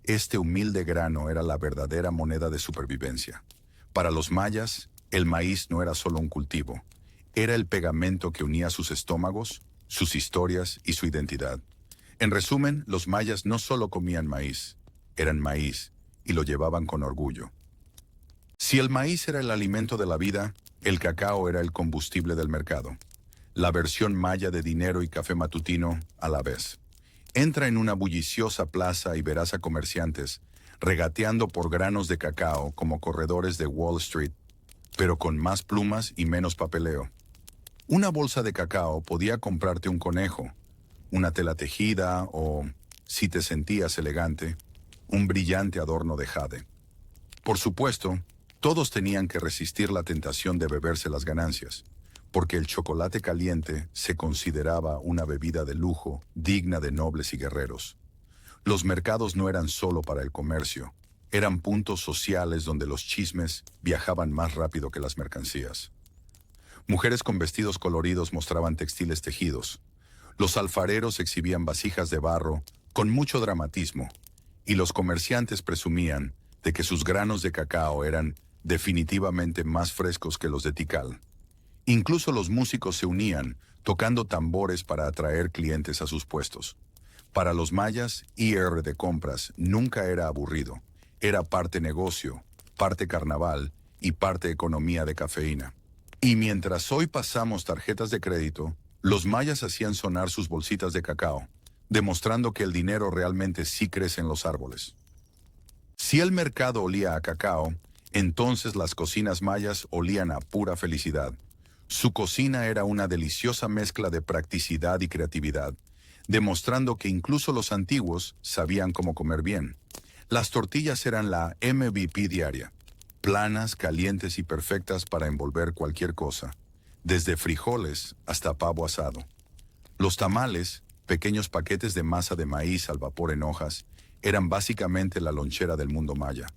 Este humilde grano era la verdadera moneda de supervivencia. Para los mayas, el maíz no era solo un cultivo, era el pegamento que unía sus estómagos, sus historias y su identidad. En resumen, los mayas no solo comían maíz, eran maíz y lo llevaban con orgullo. Si el maíz era el alimento de la vida, el cacao era el combustible del mercado. La versión maya de dinero y café matutino a la vez. Entra en una bulliciosa plaza y verás a comerciantes regateando por granos de cacao como corredores de Wall Street, pero con más plumas y menos papeleo. Una bolsa de cacao podía comprarte un conejo, una tela tejida o, si te sentías elegante, un brillante adorno de jade. Por supuesto, todos tenían que resistir la tentación de beberse las ganancias, porque el chocolate caliente se consideraba una bebida de lujo digna de nobles y guerreros. Los mercados no eran solo para el comercio, eran puntos sociales donde los chismes viajaban más rápido que las mercancías. Mujeres con vestidos coloridos mostraban textiles tejidos. Los alfareros exhibían vasijas de barro con mucho dramatismo, y los comerciantes presumían de que sus granos de cacao eran definitivamente más frescos que los de Tikal. Incluso los músicos se unían, tocando tambores para atraer clientes a sus puestos. Para los mayas, ir de compras nunca era aburrido. Era parte negocio, parte carnaval y parte economía de cafeína. Y mientras hoy pasamos tarjetas de crédito, los mayas hacían sonar sus bolsitas de cacao, demostrando que el dinero realmente sí crece en los árboles. Si el mercado olía a cacao, entonces las cocinas mayas olían a pura felicidad. Su cocina era una deliciosa mezcla de practicidad y creatividad, demostrando que incluso los antiguos sabían cómo comer bien. Las tortillas eran la MVP diaria, planas, calientes y perfectas para envolver cualquier cosa, desde frijoles hasta pavo asado. Los tamales, pequeños paquetes de masa de maíz al vapor en hojas, eran básicamente la lonchera del mundo maya.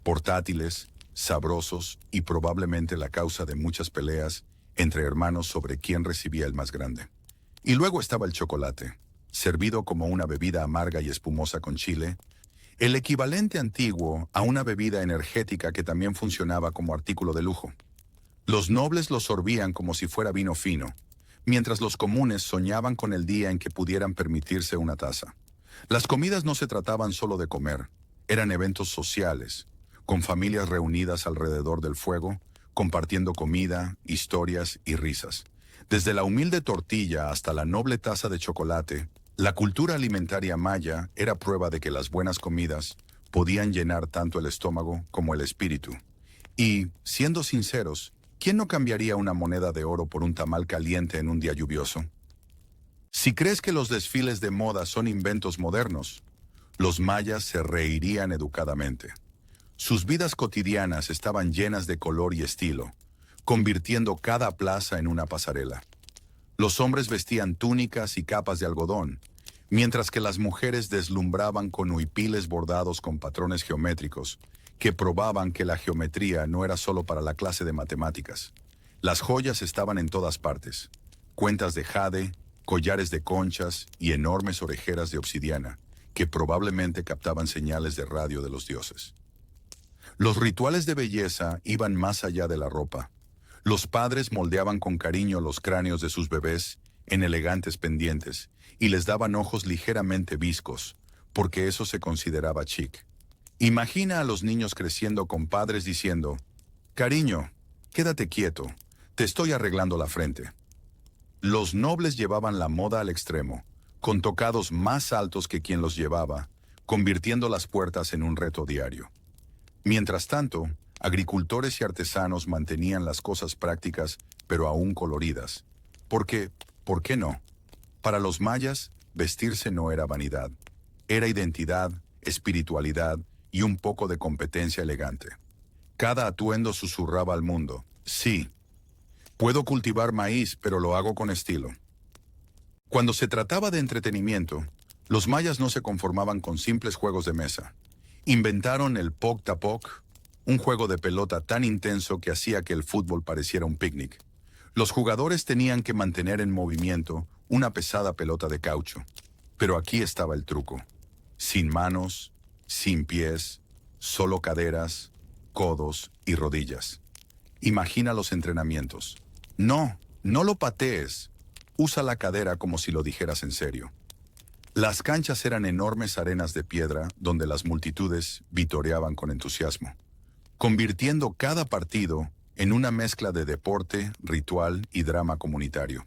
Portátiles, sabrosos y probablemente la causa de muchas peleas entre hermanos sobre quién recibía el más grande. Y luego estaba el chocolate, servido como una bebida amarga y espumosa con chile, el equivalente antiguo a una bebida energética que también funcionaba como artículo de lujo. Los nobles lo sorbían como si fuera vino fino, mientras los comunes soñaban con el día en que pudieran permitirse una taza. Las comidas no se trataban solo de comer, eran eventos sociales, con familias reunidas alrededor del fuego, compartiendo comida, historias y risas. Desde la humilde tortilla hasta la noble taza de chocolate, la cultura alimentaria maya era prueba de que las buenas comidas podían llenar tanto el estómago como el espíritu. Y, siendo sinceros, ¿quién no cambiaría una moneda de oro por un tamal caliente en un día lluvioso? Si crees que los desfiles de moda son inventos modernos, los mayas se reirían educadamente. Sus vidas cotidianas estaban llenas de color y estilo, convirtiendo cada plaza en una pasarela. Los hombres vestían túnicas y capas de algodón, mientras que las mujeres deslumbraban con huipiles bordados con patrones geométricos, que probaban que la geometría no era solo para la clase de matemáticas. Las joyas estaban en todas partes: cuentas de jade, collares de conchas y enormes orejeras de obsidiana, que probablemente captaban señales de radio de los dioses. Los rituales de belleza iban más allá de la ropa. Los padres moldeaban con cariño los cráneos de sus bebés en elegantes pendientes y les daban ojos ligeramente viscos, porque eso se consideraba chic. Imagina a los niños creciendo con padres diciendo: «Cariño, quédate quieto, te estoy arreglando la frente». Los nobles llevaban la moda al extremo, con tocados más altos que quien los llevaba, convirtiendo las puertas en un reto diario. Mientras tanto, agricultores y artesanos mantenían las cosas prácticas, pero aún coloridas. Porque, ¿por qué no? Para los mayas, vestirse no era vanidad. Era identidad, espiritualidad y un poco de competencia elegante. Cada atuendo susurraba al mundo: «Sí, puedo cultivar maíz, pero lo hago con estilo». Cuando se trataba de entretenimiento, los mayas no se conformaban con simples juegos de mesa. Inventaron el poc-tapoc, un juego de pelota tan intenso que hacía que el fútbol pareciera un picnic. Los jugadores tenían que mantener en movimiento una pesada pelota de caucho. Pero aquí estaba el truco: sin manos, sin pies, solo caderas, codos y rodillas. Imagina los entrenamientos. No, no lo patees. Usa la cadera como si lo dijeras en serio. Las canchas eran enormes arenas de piedra donde las multitudes vitoreaban con entusiasmo, convirtiendo cada partido en una mezcla de deporte, ritual y drama comunitario.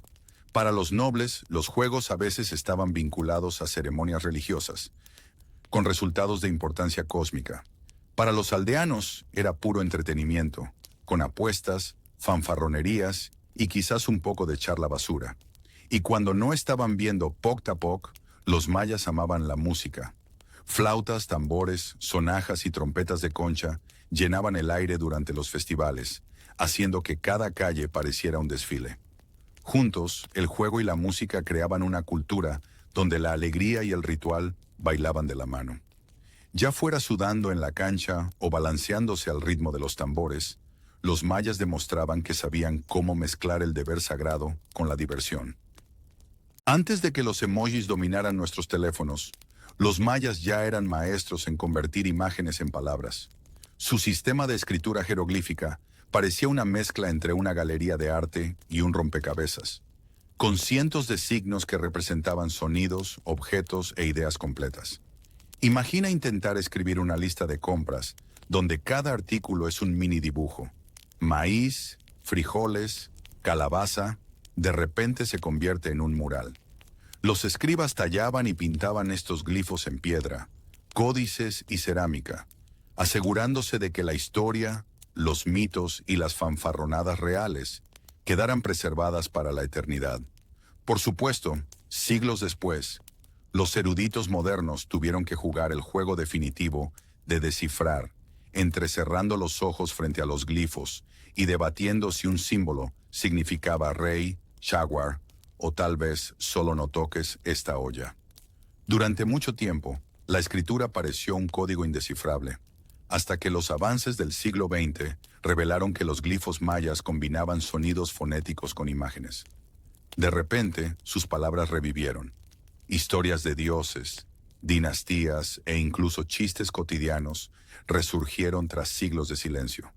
Para los nobles, los juegos a veces estaban vinculados a ceremonias religiosas, con resultados de importancia cósmica. Para los aldeanos era puro entretenimiento, con apuestas, fanfarronerías y quizás un poco de charla basura. Y cuando no estaban viendo poc-tapoc, los mayas amaban la música. Flautas, tambores, sonajas y trompetas de concha llenaban el aire durante los festivales, haciendo que cada calle pareciera un desfile. Juntos, el juego y la música creaban una cultura donde la alegría y el ritual bailaban de la mano. Ya fuera sudando en la cancha o balanceándose al ritmo de los tambores, los mayas demostraban que sabían cómo mezclar el deber sagrado con la diversión. Antes de que los emojis dominaran nuestros teléfonos, los mayas ya eran maestros en convertir imágenes en palabras. Su sistema de escritura jeroglífica parecía una mezcla entre una galería de arte y un rompecabezas, con cientos de signos que representaban sonidos, objetos e ideas completas. Imagina intentar escribir una lista de compras donde cada artículo es un mini dibujo. Maíz, frijoles, calabaza, de repente se convierte en un mural. Los escribas tallaban y pintaban estos glifos en piedra, códices y cerámica, asegurándose de que la historia, los mitos y las fanfarronadas reales quedaran preservadas para la eternidad. Por supuesto, siglos después, los eruditos modernos tuvieron que jugar el juego definitivo de descifrar, entrecerrando los ojos frente a los glifos y debatiendo si un símbolo significaba rey, jaguar o tal vez solo no toques esta olla. Durante mucho tiempo, la escritura pareció un código indescifrable, hasta que los avances del siglo XX revelaron que los glifos mayas combinaban sonidos fonéticos con imágenes. De repente, sus palabras revivieron. Historias de dioses, dinastías e incluso chistes cotidianos resurgieron tras siglos de silencio.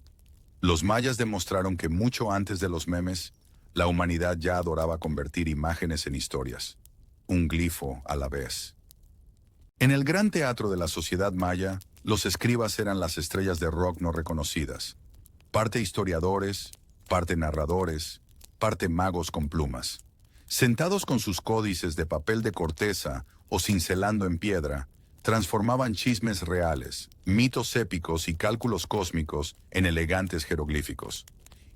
Los mayas demostraron que mucho antes de los memes, la humanidad ya adoraba convertir imágenes en historias, un glifo a la vez. En el gran teatro de la sociedad maya, los escribas eran las estrellas de rock no reconocidas, parte historiadores, parte narradores, parte magos con plumas. Sentados con sus códices de papel de corteza o cincelando en piedra, transformaban chismes reales, mitos épicos y cálculos cósmicos en elegantes jeroglíficos.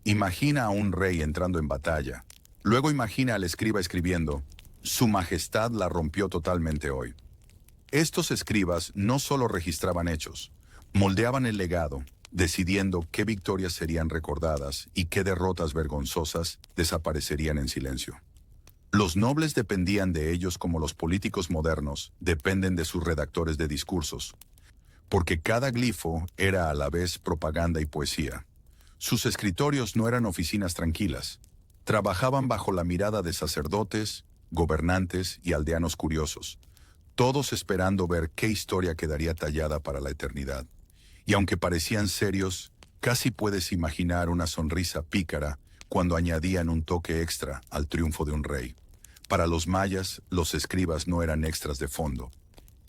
Imagina a un rey entrando en batalla. Luego imagina al escriba escribiendo: «Su majestad la rompió totalmente hoy». Estos escribas no solo registraban hechos, moldeaban el legado, decidiendo qué victorias serían recordadas y qué derrotas vergonzosas desaparecerían en silencio. Los nobles dependían de ellos como los políticos modernos dependen de sus redactores de discursos, porque cada glifo era a la vez propaganda y poesía. Sus escritorios no eran oficinas tranquilas. Trabajaban bajo la mirada de sacerdotes, gobernantes y aldeanos curiosos, todos esperando ver qué historia quedaría tallada para la eternidad. Y aunque parecían serios, casi puedes imaginar una sonrisa pícara cuando añadían un toque extra al triunfo de un rey. Para los mayas, los escribas no eran extras de fondo,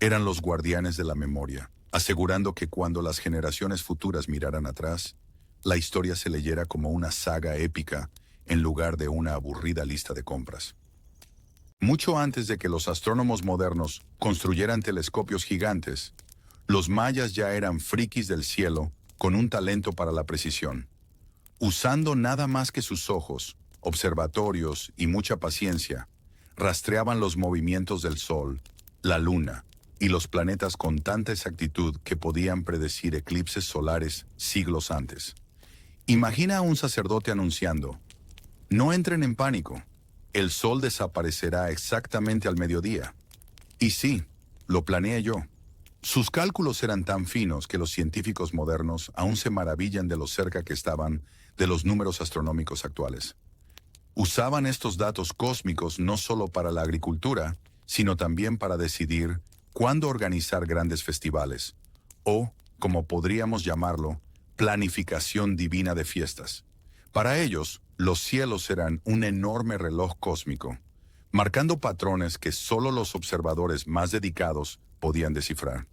eran los guardianes de la memoria, asegurando que cuando las generaciones futuras miraran atrás, la historia se leyera como una saga épica en lugar de una aburrida lista de compras. Mucho antes de que los astrónomos modernos construyeran telescopios gigantes, los mayas ya eran frikis del cielo con un talento para la precisión. Usando nada más que sus ojos, observatorios y mucha paciencia, rastreaban los movimientos del Sol, la Luna y los planetas con tanta exactitud que podían predecir eclipses solares siglos antes. Imagina a un sacerdote anunciando: no entren en pánico, el Sol desaparecerá exactamente al mediodía. Y sí, lo planeé yo. Sus cálculos eran tan finos que los científicos modernos aún se maravillan de lo cerca que estaban de los números astronómicos actuales. Usaban estos datos cósmicos no solo para la agricultura, sino también para decidir cuándo organizar grandes festivales, o, como podríamos llamarlo, planificación divina de fiestas. Para ellos, los cielos eran un enorme reloj cósmico, marcando patrones que solo los observadores más dedicados podían descifrar.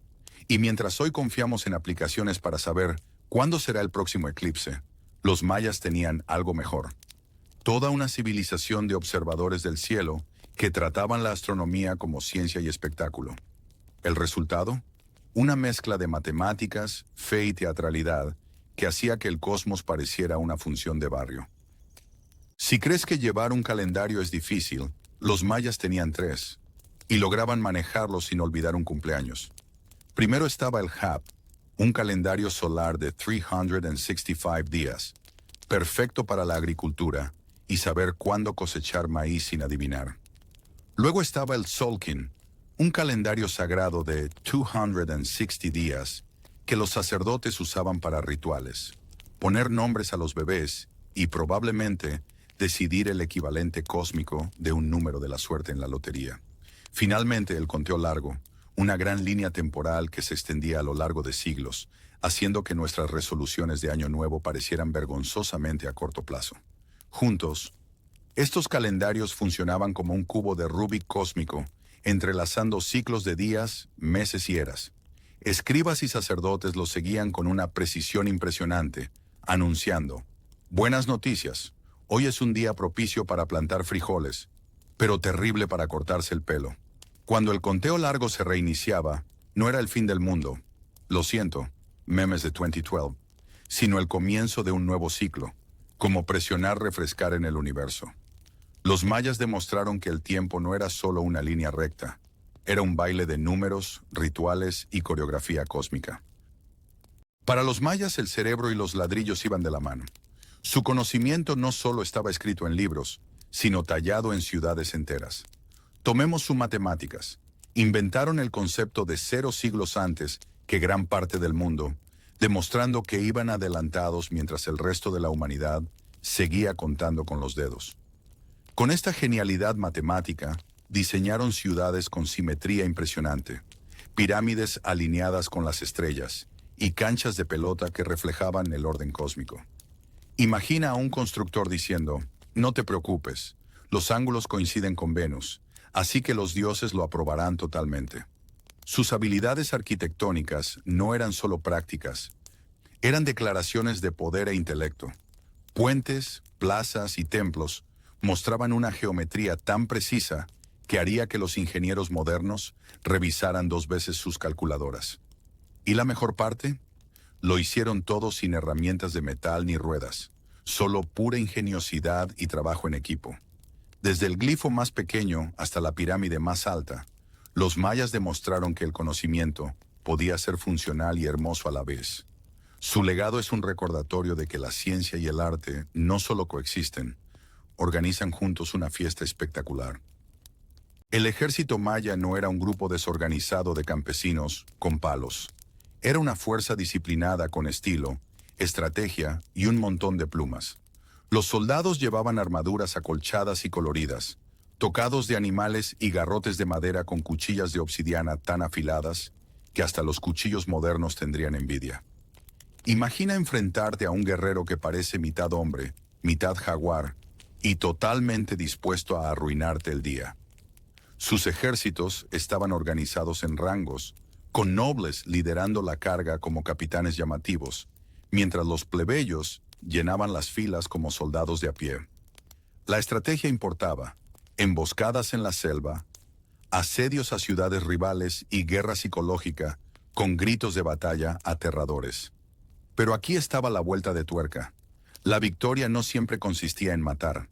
Y mientras hoy confiamos en aplicaciones para saber cuándo será el próximo eclipse, los mayas tenían algo mejor. Toda una civilización de observadores del cielo que trataban la astronomía como ciencia y espectáculo. ¿El resultado? Una mezcla de matemáticas, fe y teatralidad que hacía que el cosmos pareciera una función de barrio. Si crees que llevar un calendario es difícil, los mayas tenían 3, y lograban manejarlo sin olvidar un cumpleaños. Primero estaba el HAP, un calendario solar de 365 días, perfecto para la agricultura y saber cuándo cosechar maíz sin adivinar. Luego estaba el Tzolkin, un calendario sagrado de 260 días que los sacerdotes usaban para rituales, poner nombres a los bebés y probablemente decidir el equivalente cósmico de un número de la suerte en la lotería. Finalmente, el conteo largo, una gran línea temporal que se extendía a lo largo de siglos, haciendo que nuestras resoluciones de Año Nuevo parecieran vergonzosamente a corto plazo. Juntos, estos calendarios funcionaban como un cubo de Rubik cósmico, entrelazando ciclos de días, meses y eras. Escribas y sacerdotes los seguían con una precisión impresionante, anunciando: buenas noticias, hoy es un día propicio para plantar frijoles, pero terrible para cortarse el pelo. Cuando el conteo largo se reiniciaba, no era el fin del mundo, lo siento, memes de 2012, sino el comienzo de un nuevo ciclo, como presionar refrescar en el universo. Los mayas demostraron que el tiempo no era solo una línea recta, era un baile de números, rituales y coreografía cósmica. Para los mayas el cerebro y los ladrillos iban de la mano. Su conocimiento no solo estaba escrito en libros, sino tallado en ciudades enteras. Tomemos sus matemáticas. Inventaron el concepto de 0 siglos antes que gran parte del mundo, demostrando que iban adelantados mientras el resto de la humanidad seguía contando con los dedos. Con esta genialidad matemática, diseñaron ciudades con simetría impresionante, pirámides alineadas con las estrellas y canchas de pelota que reflejaban el orden cósmico. Imagina a un constructor diciendo: no te preocupes, los ángulos coinciden con Venus, así que los dioses lo aprobarán totalmente. Sus habilidades arquitectónicas no eran solo prácticas, eran declaraciones de poder e intelecto. Puentes, plazas y templos mostraban una geometría tan precisa que haría que los ingenieros modernos revisaran 2 veces sus calculadoras. ¿Y la mejor parte? Lo hicieron todo sin herramientas de metal ni ruedas, solo pura ingeniosidad y trabajo en equipo. Desde el glifo más pequeño hasta la pirámide más alta, los mayas demostraron que el conocimiento podía ser funcional y hermoso a la vez. Su legado es un recordatorio de que la ciencia y el arte no solo coexisten, organizan juntos una fiesta espectacular. El ejército maya no era un grupo desorganizado de campesinos con palos. Era una fuerza disciplinada con estilo, estrategia y un montón de plumas. Los soldados llevaban armaduras acolchadas y coloridas, tocados de animales y garrotes de madera con cuchillas de obsidiana tan afiladas que hasta los cuchillos modernos tendrían envidia. Imagina enfrentarte a un guerrero que parece mitad hombre, mitad jaguar, y totalmente dispuesto a arruinarte el día. Sus ejércitos estaban organizados en rangos, con nobles liderando la carga como capitanes llamativos, mientras los plebeyos llenaban las filas como soldados de a pie. La estrategia importaba: emboscadas en la selva, asedios a ciudades rivales y guerra psicológica con gritos de batalla aterradores. Pero aquí estaba la vuelta de tuerca. La victoria no siempre consistía en matar.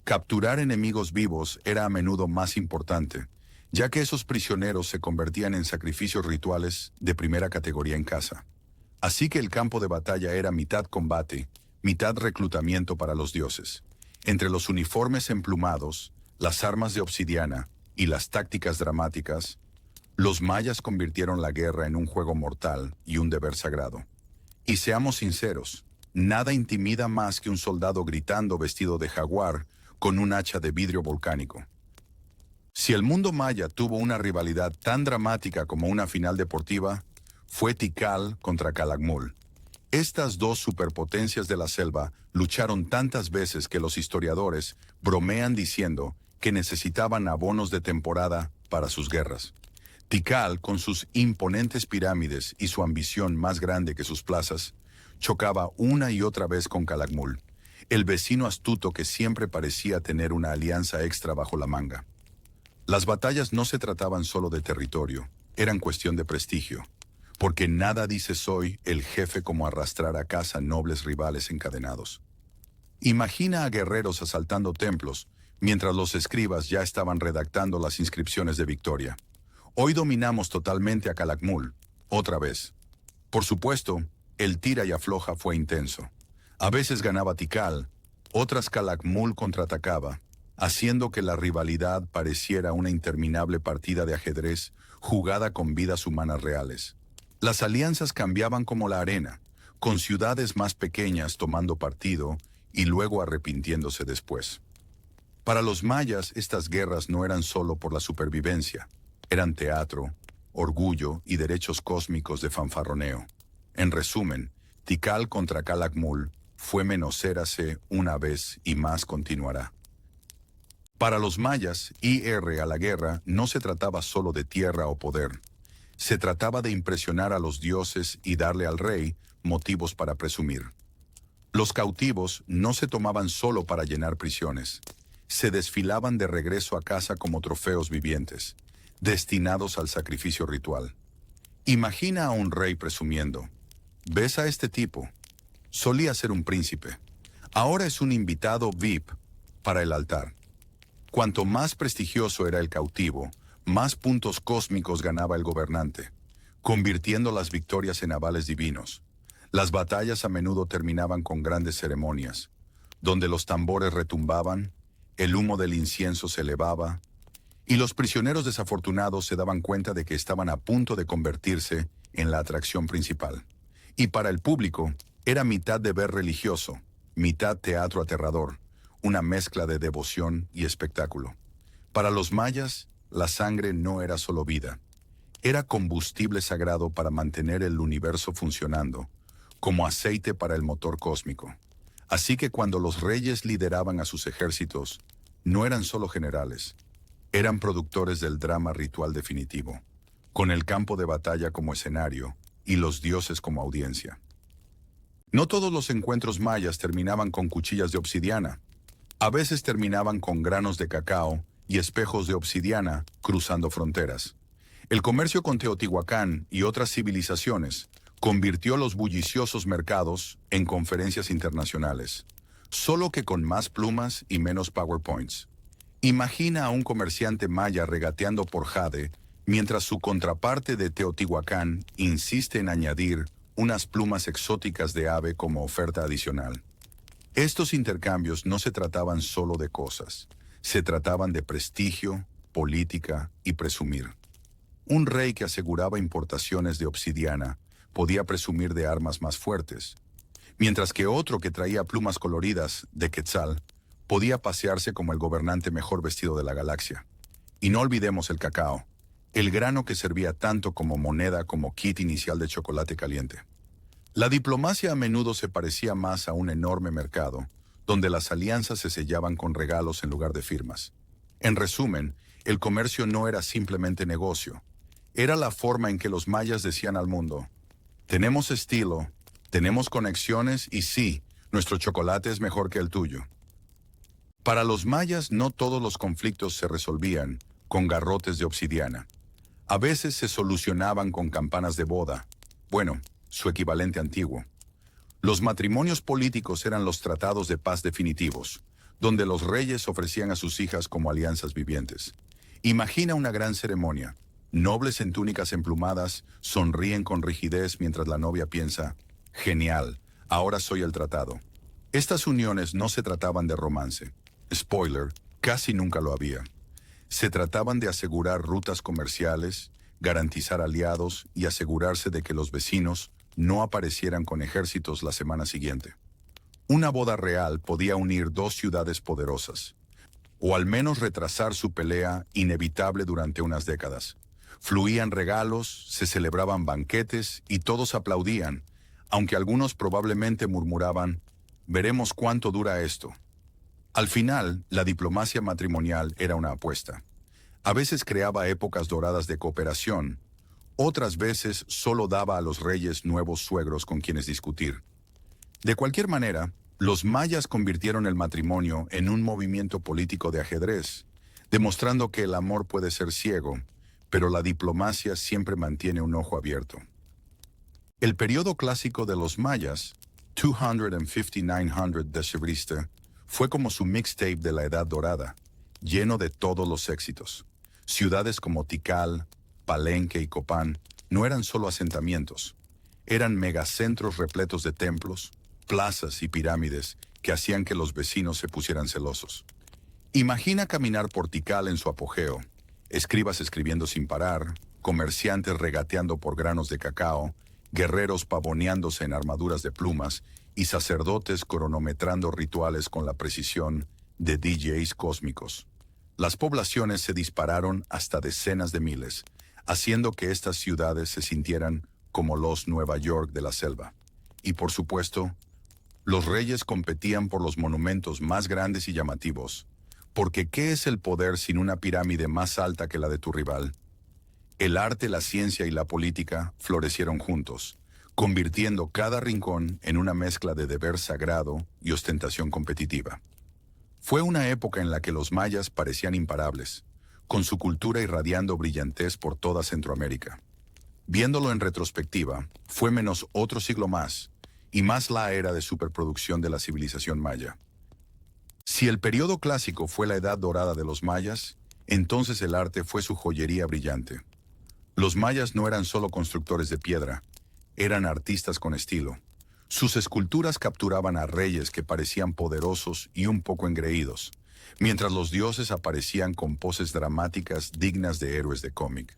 Capturar enemigos vivos era a menudo más importante, ya que esos prisioneros se convertían en sacrificios rituales de primera categoría en casa. Así que el campo de batalla era mitad combate, mitad reclutamiento para los dioses. Entre los uniformes emplumados, las armas de obsidiana y las tácticas dramáticas, los mayas convirtieron la guerra en un juego mortal y un deber sagrado. Y seamos sinceros, nada intimida más que un soldado gritando vestido de jaguar con un hacha de vidrio volcánico. Si el mundo maya tuvo una rivalidad tan dramática como una final deportiva, fue Tikal contra Calakmul. Estas dos superpotencias de la selva lucharon tantas veces que los historiadores bromean diciendo que necesitaban abonos de temporada para sus guerras. Tikal, con sus imponentes pirámides y su ambición más grande que sus plazas, chocaba una y otra vez con Calakmul, el vecino astuto que siempre parecía tener una alianza extra bajo la manga. Las batallas no se trataban solo de territorio, eran cuestión de prestigio, porque nada dice soy el jefe como arrastrar a casa nobles rivales encadenados. Imagina a guerreros asaltando templos, mientras los escribas ya estaban redactando las inscripciones de victoria. Hoy dominamos totalmente a Calakmul, otra vez. Por supuesto, el tira y afloja fue intenso. A veces ganaba Tikal, otras Calakmul contraatacaba, haciendo que la rivalidad pareciera una interminable partida de ajedrez jugada con vidas humanas reales. Las alianzas cambiaban como la arena, con ciudades más pequeñas tomando partido y luego arrepintiéndose después. Para los mayas, estas guerras no eran solo por la supervivencia, eran teatro, orgullo y derechos cósmicos de fanfarroneo. En resumen, Tikal contra Calakmul fue menosérase una vez y más continuará. Para los mayas, ir a la guerra no se trataba solo de tierra o poder. Se trataba de impresionar a los dioses y darle al rey motivos para presumir. Los cautivos no se tomaban solo para llenar prisiones. Se desfilaban de regreso a casa como trofeos vivientes, destinados al sacrificio ritual. Imagina a un rey presumiendo: ¿ves a este tipo? Solía ser un príncipe. Ahora es un invitado VIP para el altar. Cuanto más prestigioso era el cautivo, más puntos cósmicos ganaba el gobernante, convirtiendo las victorias en avales divinos. Las batallas a menudo terminaban con grandes ceremonias, donde los tambores retumbaban, el humo del incienso se elevaba, y los prisioneros desafortunados se daban cuenta de que estaban a punto de convertirse en la atracción principal. Y para el público, era mitad deber religioso, mitad teatro aterrador, una mezcla de devoción y espectáculo. Para los mayas, la sangre no era solo vida, era combustible sagrado para mantener el universo funcionando, como aceite para el motor cósmico. Así que cuando los reyes lideraban a sus ejércitos, no eran solo generales, eran productores del drama ritual definitivo, con el campo de batalla como escenario y los dioses como audiencia. No todos los encuentros mayas terminaban con cuchillas de obsidiana. A veces terminaban con granos de cacao y espejos de obsidiana cruzando fronteras. El comercio con Teotihuacán y otras civilizaciones convirtió los bulliciosos mercados en conferencias internacionales, solo que con más plumas y menos PowerPoints. Imagina a un comerciante maya regateando por jade, mientras su contraparte de Teotihuacán insiste en añadir unas plumas exóticas de ave como oferta adicional. Estos intercambios no se trataban solo de cosas, se trataban de prestigio, política y presumir. Un rey que aseguraba importaciones de obsidiana podía presumir de armas más fuertes, mientras que otro que traía plumas coloridas de quetzal podía pasearse como el gobernante mejor vestido de la galaxia. Y no olvidemos el cacao, el grano que servía tanto como moneda como kit inicial de chocolate caliente. La diplomacia a menudo se parecía más a un enorme mercado, donde las alianzas se sellaban con regalos en lugar de firmas. En resumen, el comercio no era simplemente negocio, era la forma en que los mayas decían al mundo: tenemos estilo, tenemos conexiones y sí, nuestro chocolate es mejor que el tuyo. Para los mayas no todos los conflictos se resolvían con garrotes de obsidiana. A veces se solucionaban con campanas de boda, bueno, su equivalente antiguo. Los matrimonios políticos eran los tratados de paz definitivos, donde los reyes ofrecían a sus hijas como alianzas vivientes. Imagina una gran ceremonia. Nobles en túnicas emplumadas sonríen con rigidez mientras la novia piensa: genial, ahora soy el tratado. Estas uniones no se trataban de romance. Spoiler, casi nunca lo había. Se trataban de asegurar rutas comerciales, garantizar aliados y asegurarse de que los vecinos no aparecieran con ejércitos la semana siguiente. Una boda real podía unir dos ciudades poderosas, o al menos retrasar su pelea inevitable durante unas décadas. Fluían regalos, se celebraban banquetes y todos aplaudían, aunque algunos probablemente murmuraban: veremos cuánto dura esto. Al final, la diplomacia matrimonial era una apuesta. A veces creaba épocas doradas de cooperación, otras veces solo daba a los reyes nuevos suegros con quienes discutir. De cualquier manera, los mayas convirtieron el matrimonio en un movimiento político de ajedrez, demostrando que el amor puede ser ciego, pero la diplomacia siempre mantiene un ojo abierto. El periodo clásico de los mayas, 25900 de fue como su mixtape de la Edad Dorada, lleno de todos los éxitos. Ciudades como Tikal, Palenque y Copán no eran solo asentamientos, eran megacentros repletos de templos, plazas y pirámides que hacían que los vecinos se pusieran celosos. Imagina caminar por Tikal en su apogeo, escribas escribiendo sin parar, comerciantes regateando por granos de cacao, guerreros pavoneándose en armaduras de plumas y sacerdotes cronometrando rituales con la precisión de DJs cósmicos. Las poblaciones se dispararon hasta decenas de miles, haciendo que estas ciudades se sintieran como los Nueva York de la selva. Y por supuesto, los reyes competían por los monumentos más grandes y llamativos, porque ¿qué es el poder sin una pirámide más alta que la de tu rival? El arte, la ciencia y la política florecieron juntos, convirtiendo cada rincón en una mezcla de deber sagrado y ostentación competitiva. Fue una época en la que los mayas parecían imparables, con su cultura irradiando brillantez por toda Centroamérica. Viéndolo en retrospectiva, fue menos otro siglo más, y más la era de superproducción de la civilización maya. Si el periodo clásico fue la edad dorada de los mayas, entonces el arte fue su joyería brillante. Los mayas no eran solo constructores de piedra, eran artistas con estilo. Sus esculturas capturaban a reyes que parecían poderosos y un poco engreídos, mientras los dioses aparecían con poses dramáticas dignas de héroes de cómic.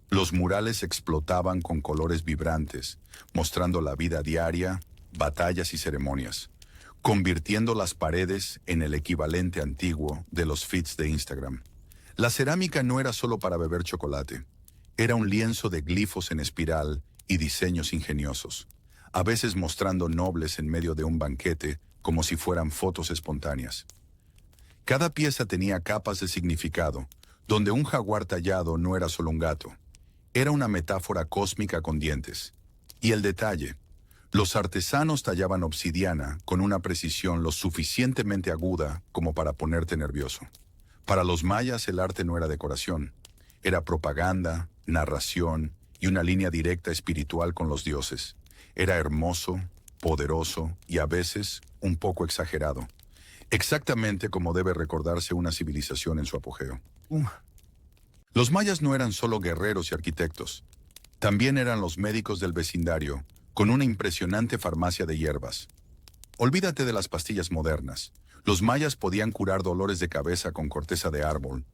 Los murales explotaban con colores vibrantes, mostrando la vida diaria, batallas y ceremonias, convirtiendo las paredes en el equivalente antiguo de los feeds de Instagram. La cerámica no era solo para beber chocolate, era un lienzo de glifos en espiral y diseños ingeniosos, a veces mostrando nobles en medio de un banquete como si fueran fotos espontáneas. Cada pieza tenía capas de significado, donde un jaguar tallado no era solo un gato, era una metáfora cósmica con dientes. Y el detalle: los artesanos tallaban obsidiana con una precisión lo suficientemente aguda como para ponerte nervioso. Para los mayas el arte no era decoración, era propaganda, narración y una línea directa espiritual con los dioses. Era hermoso, poderoso y a veces un poco exagerado. Exactamente como debe recordarse una civilización en su apogeo. Los mayas no eran solo guerreros y arquitectos. También eran los médicos del vecindario, con una impresionante farmacia de hierbas. Olvídate de las pastillas modernas. Los mayas podían curar dolores de cabeza con corteza de árbol,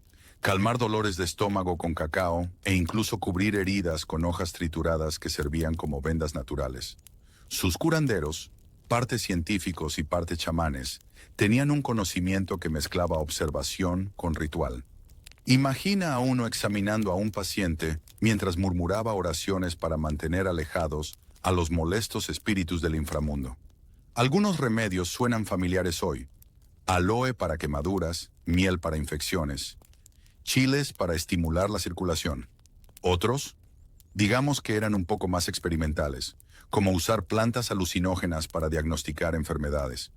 calmar dolores de estómago con cacao e incluso cubrir heridas con hojas trituradas que servían como vendas naturales. Sus curanderos, parte científicos y parte chamanes, tenían un conocimiento que mezclaba observación con ritual. Imagina a uno examinando a un paciente mientras murmuraba oraciones para mantener alejados a los molestos espíritus del inframundo. Algunos remedios suenan familiares hoy: aloe para quemaduras, miel para infecciones, chiles para estimular la circulación. Otros, digamos que eran un poco más experimentales, como usar plantas alucinógenas para diagnosticar enfermedades.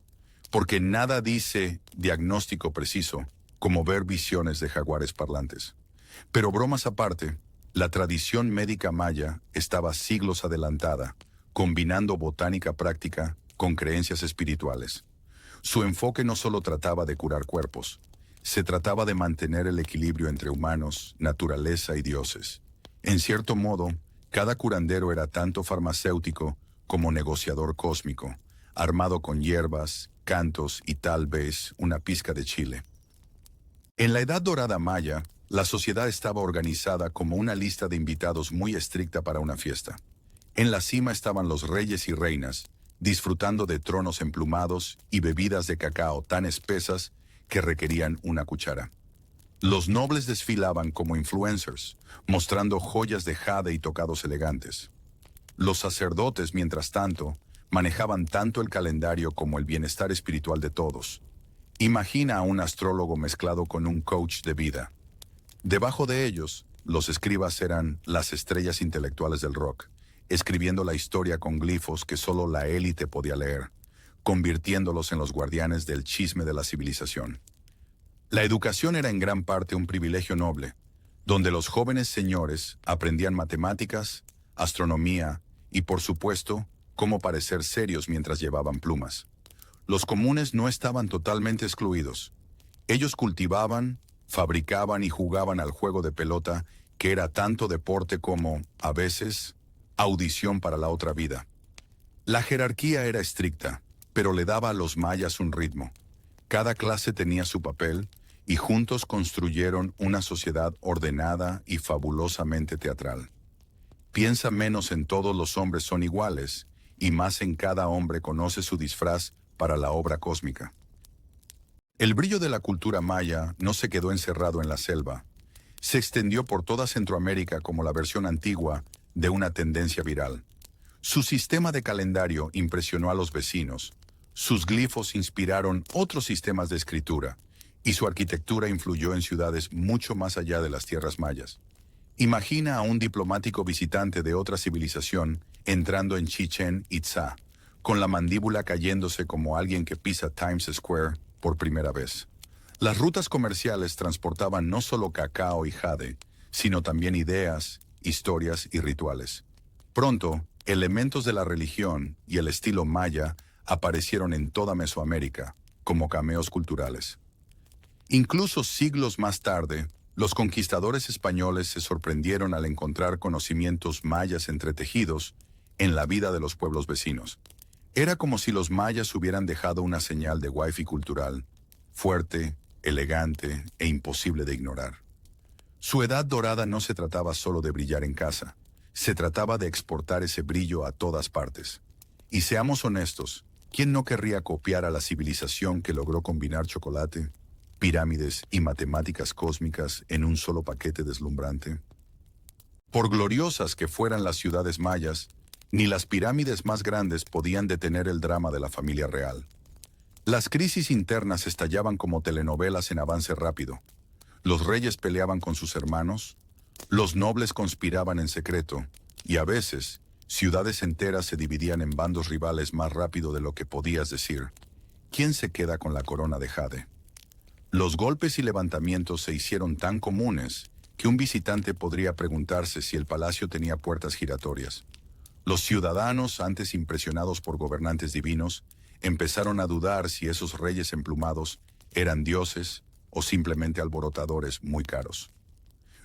Porque nada dice diagnóstico preciso como ver visiones de jaguares parlantes. Pero bromas aparte, la tradición médica maya estaba siglos adelantada, combinando botánica práctica con creencias espirituales. Su enfoque no solo trataba de curar cuerpos, se trataba de mantener el equilibrio entre humanos, naturaleza y dioses. En cierto modo, cada curandero era tanto farmacéutico como negociador cósmico, armado con hierbas, cantos y tal vez una pizca de chile. En la Edad Dorada Maya, la sociedad estaba organizada como una lista de invitados muy estricta para una fiesta. En la cima estaban los reyes y reinas, disfrutando de tronos emplumados y bebidas de cacao tan espesas que requerían una cuchara. Los nobles desfilaban como influencers, mostrando joyas de jade y tocados elegantes. Los sacerdotes, mientras tanto, manejaban tanto el calendario como el bienestar espiritual de todos. Imagina a un astrólogo mezclado con un coach de vida. Debajo de ellos, los escribas eran las estrellas intelectuales del rock, escribiendo la historia con glifos que solo la élite podía leer, convirtiéndolos en los guardianes del chisme de la civilización. La educación era en gran parte un privilegio noble, donde los jóvenes señores aprendían matemáticas, astronomía y, por supuesto, cómo parecer serios mientras llevaban plumas. Los comunes no estaban totalmente excluidos. Ellos cultivaban, fabricaban y jugaban al juego de pelota, que era tanto deporte como, a veces, audición para la otra vida. La jerarquía era estricta, pero le daba a los mayas un ritmo. Cada clase tenía su papel, y juntos construyeron una sociedad ordenada y fabulosamente teatral. Piensa menos en todos los hombres son iguales, y más en cada hombre conoce su disfraz para la obra cósmica. El brillo de la cultura maya no se quedó encerrado en la selva. Se extendió por toda Centroamérica como la versión antigua de una tendencia viral. Su sistema de calendario impresionó a los vecinos, sus glifos inspiraron otros sistemas de escritura, y su arquitectura influyó en ciudades mucho más allá de las tierras mayas. Imagina a un diplomático visitante de otra civilización entrando en Chichén Itzá, con la mandíbula cayéndose como alguien que pisa Times Square por primera vez. Las rutas comerciales transportaban no solo cacao y jade, sino también ideas, historias y rituales. Pronto, elementos de la religión y el estilo maya aparecieron en toda Mesoamérica, como cameos culturales. Incluso siglos más tarde, los conquistadores españoles se sorprendieron al encontrar conocimientos mayas entretejidos en la vida de los pueblos vecinos. Era como si los mayas hubieran dejado una señal de wifi cultural, fuerte, elegante e imposible de ignorar. Su edad dorada no se trataba solo de brillar en casa, se trataba de exportar ese brillo a todas partes. Y seamos honestos, ¿quién no querría copiar a la civilización que logró combinar chocolate, pirámides y matemáticas cósmicas en un solo paquete deslumbrante? Por gloriosas que fueran las ciudades mayas, ni las pirámides más grandes podían detener el drama de la familia real. Las crisis internas estallaban como telenovelas en avance rápido. Los reyes peleaban con sus hermanos, los nobles conspiraban en secreto, y a veces, ciudades enteras se dividían en bandos rivales más rápido de lo que podías decir. ¿Quién se queda con la corona de jade? Los golpes y levantamientos se hicieron tan comunes que un visitante podría preguntarse si el palacio tenía puertas giratorias. Los ciudadanos, antes impresionados por gobernantes divinos, empezaron a dudar si esos reyes emplumados eran dioses o simplemente alborotadores muy caros.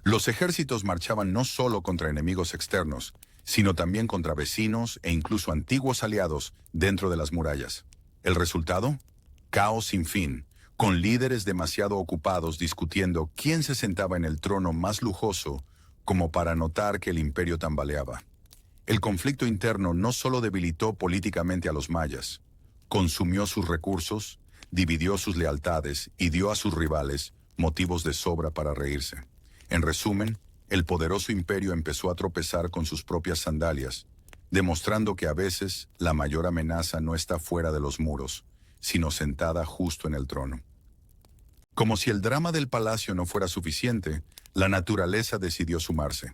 Los ejércitos marchaban no solo contra enemigos externos, sino también contra vecinos e incluso antiguos aliados dentro de las murallas. ¿El resultado? Caos sin fin, con líderes demasiado ocupados discutiendo quién se sentaba en el trono más lujoso como para notar que el imperio tambaleaba. El conflicto interno no solo debilitó políticamente a los mayas, consumió sus recursos, dividió sus lealtades y dio a sus rivales motivos de sobra para reírse. En resumen, el poderoso imperio empezó a tropezar con sus propias sandalias, demostrando que a veces la mayor amenaza no está fuera de los muros, sino sentada justo en el trono. Como si el drama del palacio no fuera suficiente, la naturaleza decidió sumarse.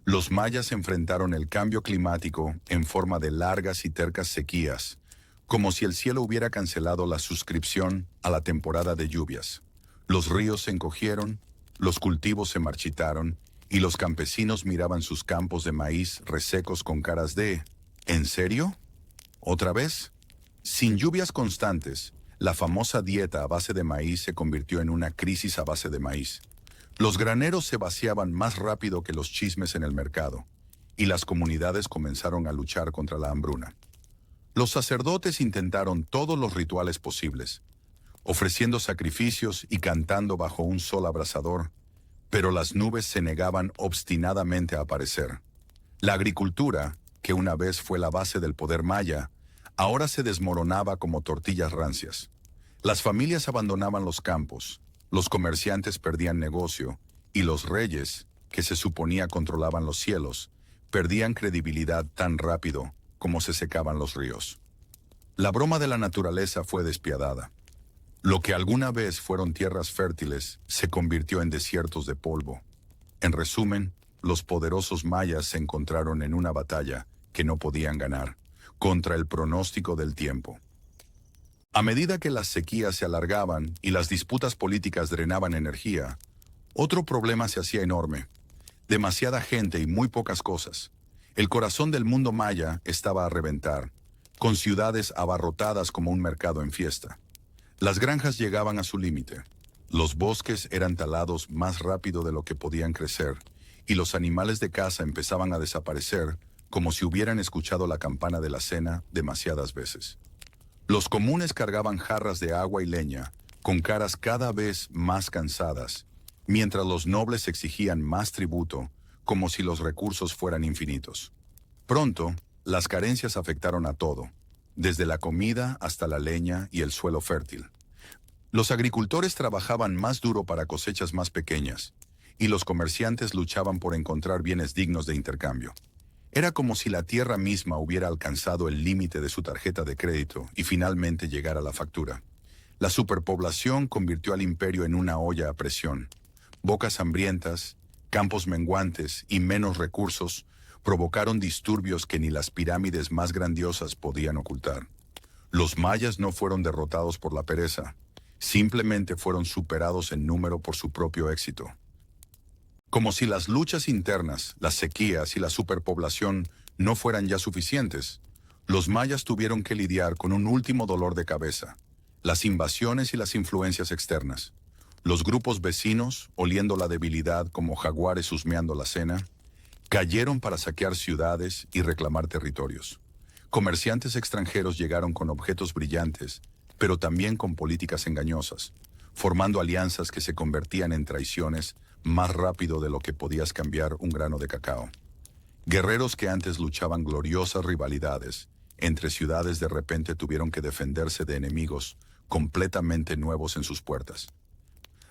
Los mayas enfrentaron el cambio climático en forma de largas y tercas sequías, como si el cielo hubiera cancelado la suscripción a la temporada de lluvias. Los ríos se encogieron, los cultivos se marchitaron, y los campesinos miraban sus campos de maíz resecos con caras de ¿en serio? ¿Otra vez? Sin lluvias constantes, la famosa dieta a base de maíz se convirtió en una crisis a base de maíz. Los graneros se vaciaban más rápido que los chismes en el mercado, y las comunidades comenzaron a luchar contra la hambruna. Los sacerdotes intentaron todos los rituales posibles, ofreciendo sacrificios y cantando bajo un sol abrasador, pero las nubes se negaban obstinadamente a aparecer. La agricultura, que una vez fue la base del poder maya, ahora se desmoronaba como tortillas rancias. Las familias abandonaban los campos, los comerciantes perdían negocio, y los reyes, que se suponía controlaban los cielos, perdían credibilidad tan rápido como se secaban los ríos. La broma de la naturaleza fue despiadada. Lo que alguna vez fueron tierras fértiles se convirtió en desiertos de polvo. En resumen, los poderosos mayas se encontraron en una batalla que no podían ganar, contra el pronóstico del tiempo. A medida que las sequías se alargaban y las disputas políticas drenaban energía, otro problema se hacía enorme. Demasiada gente y muy pocas cosas. El corazón del mundo maya estaba a reventar, con ciudades abarrotadas como un mercado en fiesta. Las granjas llegaban a su límite. Los bosques eran talados más rápido de lo que podían crecer, y los animales de caza empezaban a desaparecer como si hubieran escuchado la campana de la cena demasiadas veces. Los comunes cargaban jarras de agua y leña, con caras cada vez más cansadas, mientras los nobles exigían más tributo, como si los recursos fueran infinitos. Pronto, las carencias afectaron a todo, desde la comida hasta la leña y el suelo fértil. Los agricultores trabajaban más duro para cosechas más pequeñas, y los comerciantes luchaban por encontrar bienes dignos de intercambio. Era como si la tierra misma hubiera alcanzado el límite de su tarjeta de crédito y finalmente llegara la factura. La superpoblación convirtió al imperio en una olla a presión. Bocas hambrientas, campos menguantes y menos recursos provocaron disturbios que ni las pirámides más grandiosas podían ocultar. Los mayas no fueron derrotados por la pereza, simplemente fueron superados en número por su propio éxito. Como si las luchas internas, las sequías y la superpoblación no fueran ya suficientes, los mayas tuvieron que lidiar con un último dolor de cabeza: las invasiones y las influencias externas. Los grupos vecinos, oliendo la debilidad como jaguares husmeando la cena, cayeron para saquear ciudades y reclamar territorios. Comerciantes extranjeros llegaron con objetos brillantes, pero también con políticas engañosas, formando alianzas que se convertían en traiciones más rápido de lo que podías cambiar un grano de cacao. Guerreros que antes luchaban gloriosas rivalidades entre ciudades de repente tuvieron que defenderse de enemigos completamente nuevos en sus puertas.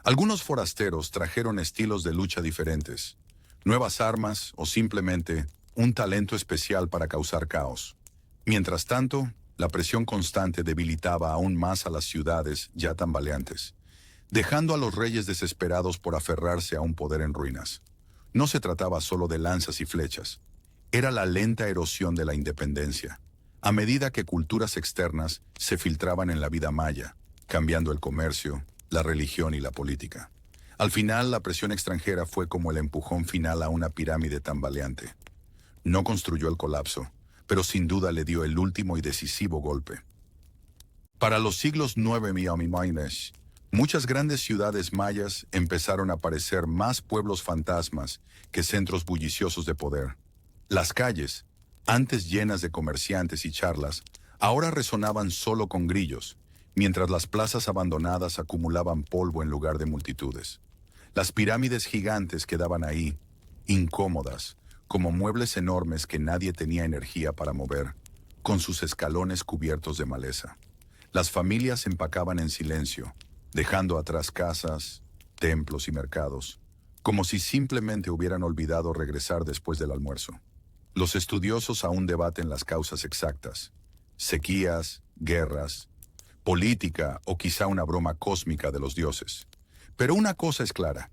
Algunos forasteros trajeron estilos de lucha diferentes, nuevas armas o simplemente un talento especial para causar caos. Mientras tanto, la presión constante debilitaba aún más a las ciudades ya tambaleantes, dejando a los reyes desesperados por aferrarse a un poder en ruinas. No se trataba solo de lanzas y flechas, era la lenta erosión de la independencia, a medida que culturas externas se filtraban en la vida maya, cambiando el comercio, la religión y la política. Al final, la presión extranjera fue como el empujón final a una pirámide tambaleante. No construyó el colapso, pero sin duda le dio el último y decisivo golpe. Para los siglos 9 Miami-Maynes, muchas grandes ciudades mayas empezaron a parecer más pueblos fantasmas que centros bulliciosos de poder. Las calles, antes llenas de comerciantes y charlas, ahora resonaban solo con grillos, mientras las plazas abandonadas acumulaban polvo en lugar de multitudes. Las pirámides gigantes quedaban ahí, incómodas, como muebles enormes que nadie tenía energía para mover, con sus escalones cubiertos de maleza. Las familias empacaban en silencio, dejando atrás casas, templos y mercados, como si simplemente hubieran olvidado regresar después del almuerzo. Los estudiosos aún debaten las causas exactas: sequías, guerras, política o quizá una broma cósmica de los dioses. Pero una cosa es clara: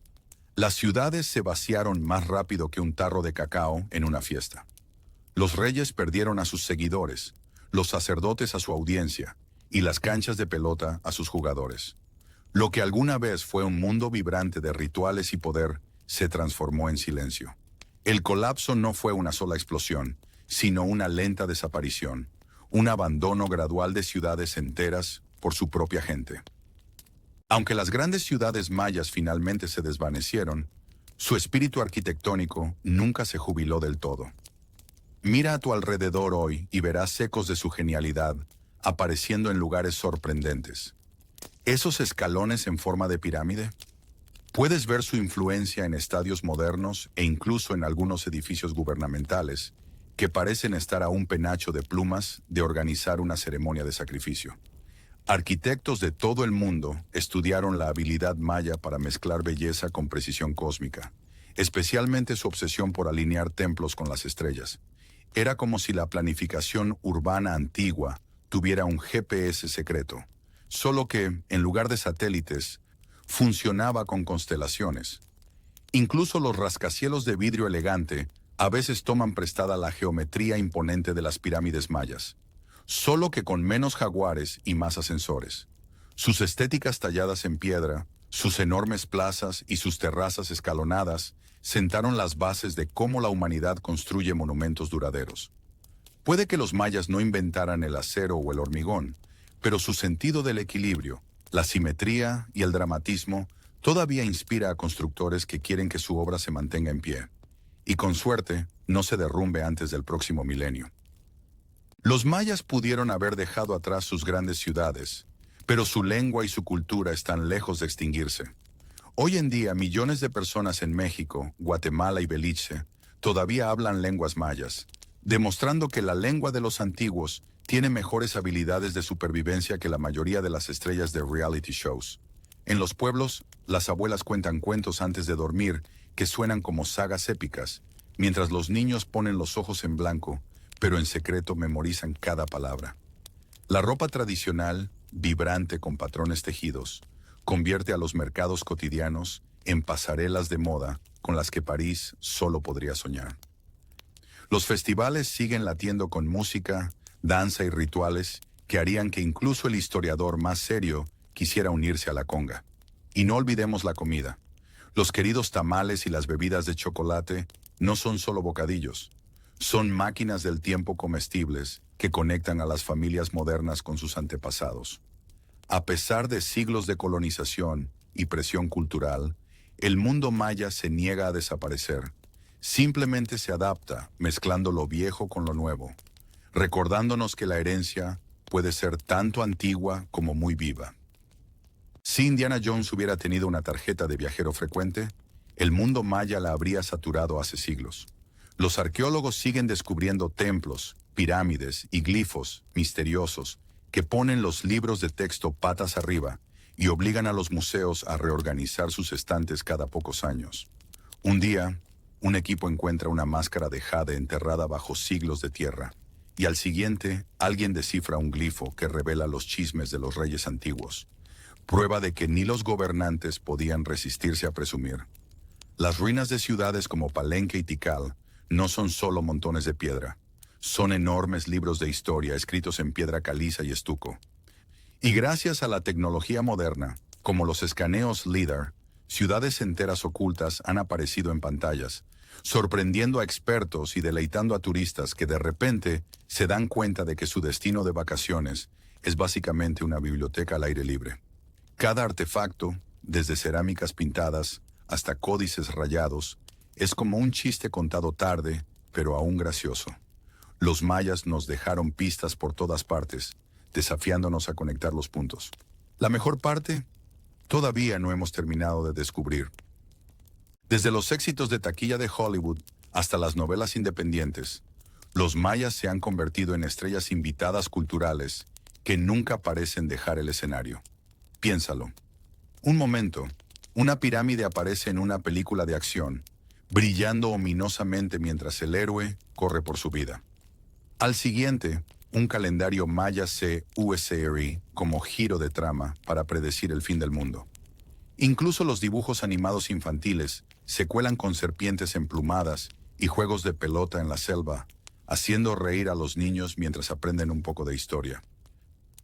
las ciudades se vaciaron más rápido que un tarro de cacao en una fiesta. Los reyes perdieron a sus seguidores, los sacerdotes a su audiencia y las canchas de pelota a sus jugadores. Lo que alguna vez fue un mundo vibrante de rituales y poder se transformó en silencio. El colapso no fue una sola explosión, sino una lenta desaparición, un abandono gradual de ciudades enteras por su propia gente. Aunque las grandes ciudades mayas finalmente se desvanecieron, su espíritu arquitectónico nunca se jubiló del todo. Mira a tu alrededor hoy y verás ecos de su genialidad apareciendo en lugares sorprendentes. ¿Esos escalones en forma de pirámide? Puedes ver su influencia en estadios modernos e incluso en algunos edificios gubernamentales que parecen estar a un penacho de plumas de organizar una ceremonia de sacrificio. Arquitectos de todo el mundo estudiaron la habilidad maya para mezclar belleza con precisión cósmica, especialmente su obsesión por alinear templos con las estrellas. Era como si la planificación urbana antigua tuviera un GPS secreto, solo que, en lugar de satélites, funcionaba con constelaciones. Incluso los rascacielos de vidrio elegante a veces toman prestada la geometría imponente de las pirámides mayas, solo que con menos jaguares y más ascensores. Sus estéticas talladas en piedra, sus enormes plazas y sus terrazas escalonadas sentaron las bases de cómo la humanidad construye monumentos duraderos. Puede que los mayas no inventaran el acero o el hormigón, pero su sentido del equilibrio, la simetría y el dramatismo todavía inspira a constructores que quieren que su obra se mantenga en pie, y con suerte no se derrumbe antes del próximo milenio. Los mayas pudieron haber dejado atrás sus grandes ciudades, pero su lengua y su cultura están lejos de extinguirse. Hoy en día, millones de personas en México, Guatemala y Belice todavía hablan lenguas mayas, demostrando que la lengua de los antiguos tiene mejores habilidades de supervivencia que la mayoría de las estrellas de reality shows. En los pueblos, las abuelas cuentan cuentos antes de dormir que suenan como sagas épicas, mientras los niños ponen los ojos en blanco, pero en secreto memorizan cada palabra. La ropa tradicional, vibrante con patrones tejidos, convierte a los mercados cotidianos en pasarelas de moda con las que París solo podría soñar. Los festivales siguen latiendo con música, danza y rituales que harían que incluso el historiador más serio quisiera unirse a la conga. Y no olvidemos la comida. Los queridos tamales y las bebidas de chocolate no son solo bocadillos, son máquinas del tiempo comestibles que conectan a las familias modernas con sus antepasados. A pesar de siglos de colonización y presión cultural, el mundo maya se niega a desaparecer. Simplemente se adapta, mezclando lo viejo con lo nuevo, recordándonos que la herencia puede ser tanto antigua como muy viva. Si Indiana Jones hubiera tenido una tarjeta de viajero frecuente, el mundo maya la habría saturado hace siglos. Los arqueólogos siguen descubriendo templos, pirámides y glifos misteriosos que ponen los libros de texto patas arriba y obligan a los museos a reorganizar sus estantes cada pocos años. Un día, un equipo encuentra una máscara de jade enterrada bajo siglos de tierra, y al siguiente, alguien descifra un glifo que revela los chismes de los reyes antiguos, prueba de que ni los gobernantes podían resistirse a presumir. Las ruinas de ciudades como Palenque y Tikal no son solo montones de piedra, son enormes libros de historia escritos en piedra caliza y estuco. Y gracias a la tecnología moderna, como los escaneos LIDAR, ciudades enteras ocultas han aparecido en pantallas, sorprendiendo a expertos y deleitando a turistas que de repente se dan cuenta de que su destino de vacaciones es básicamente una biblioteca al aire libre. Cada artefacto, desde cerámicas pintadas hasta códices rayados, es como un chiste contado tarde pero aún gracioso. Los mayas nos dejaron pistas por todas partes, desafiándonos a conectar los puntos. La mejor parte, todavía no hemos terminado de descubrir. Desde los éxitos de taquilla de Hollywood hasta las novelas independientes, los mayas se han convertido en estrellas invitadas culturales que nunca parecen dejar el escenario. Piénsalo. Un momento, una pirámide aparece en una película de acción, brillando ominosamente mientras el héroe corre por su vida. Al siguiente, un calendario maya se usa como giro de trama para predecir el fin del mundo. Incluso los dibujos animados infantiles se cuelan con serpientes emplumadas y juegos de pelota en la selva, haciendo reír a los niños mientras aprenden un poco de historia.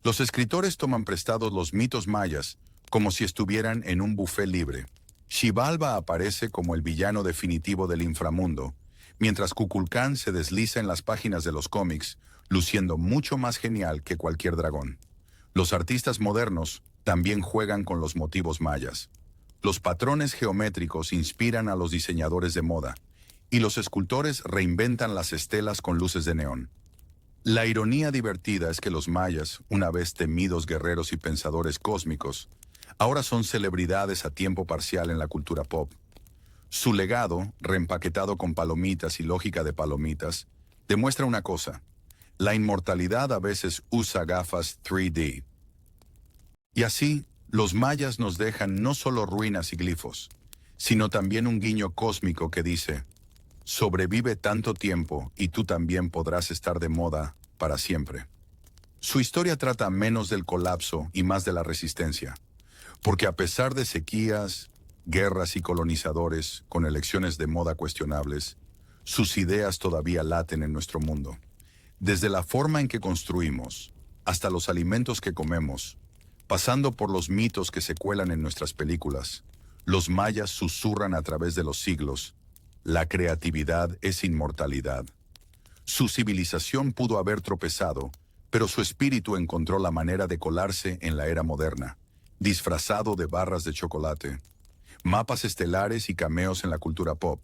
Los escritores toman prestados los mitos mayas como si estuvieran en un buffet libre. Xibalba aparece como el villano definitivo del inframundo, mientras Kukulcán se desliza en las páginas de los cómics, luciendo mucho más genial que cualquier dragón. Los artistas modernos también juegan con los motivos mayas. Los patrones geométricos inspiran a los diseñadores de moda, y los escultores reinventan las estelas con luces de neón. La ironía divertida es que los mayas, una vez temidos guerreros y pensadores cósmicos, ahora son celebridades a tiempo parcial en la cultura pop. Su legado, reempaquetado con palomitas y lógica de palomitas, demuestra una cosa: la inmortalidad a veces usa gafas 3D. Y así, los mayas nos dejan no solo ruinas y glifos, sino también un guiño cósmico que dice: sobrevive tanto tiempo y tú también podrás estar de moda para siempre. Su historia trata menos del colapso y más de la resistencia, porque a pesar de sequías, guerras y colonizadores con elecciones de moda cuestionables, sus ideas todavía laten en nuestro mundo. Desde la forma en que construimos, hasta los alimentos que comemos, pasando por los mitos que se cuelan en nuestras películas, los mayas susurran a través de los siglos: la creatividad es inmortalidad. Su civilización pudo haber tropezado, pero su espíritu encontró la manera de colarse en la era moderna, disfrazado de barras de chocolate, mapas estelares y cameos en la cultura pop.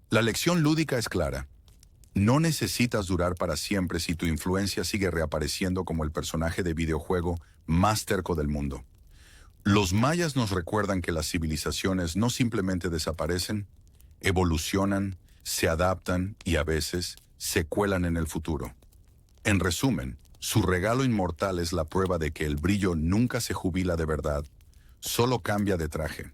La lección lúdica es clara: no necesitas durar para siempre si tu influencia sigue reapareciendo como el personaje de videojuego más terco del mundo. Los mayas nos recuerdan que las civilizaciones no simplemente desaparecen, evolucionan, se adaptan y a veces se cuelan en el futuro. En resumen, su regalo inmortal es la prueba de que el brillo nunca se jubila de verdad, solo cambia de traje.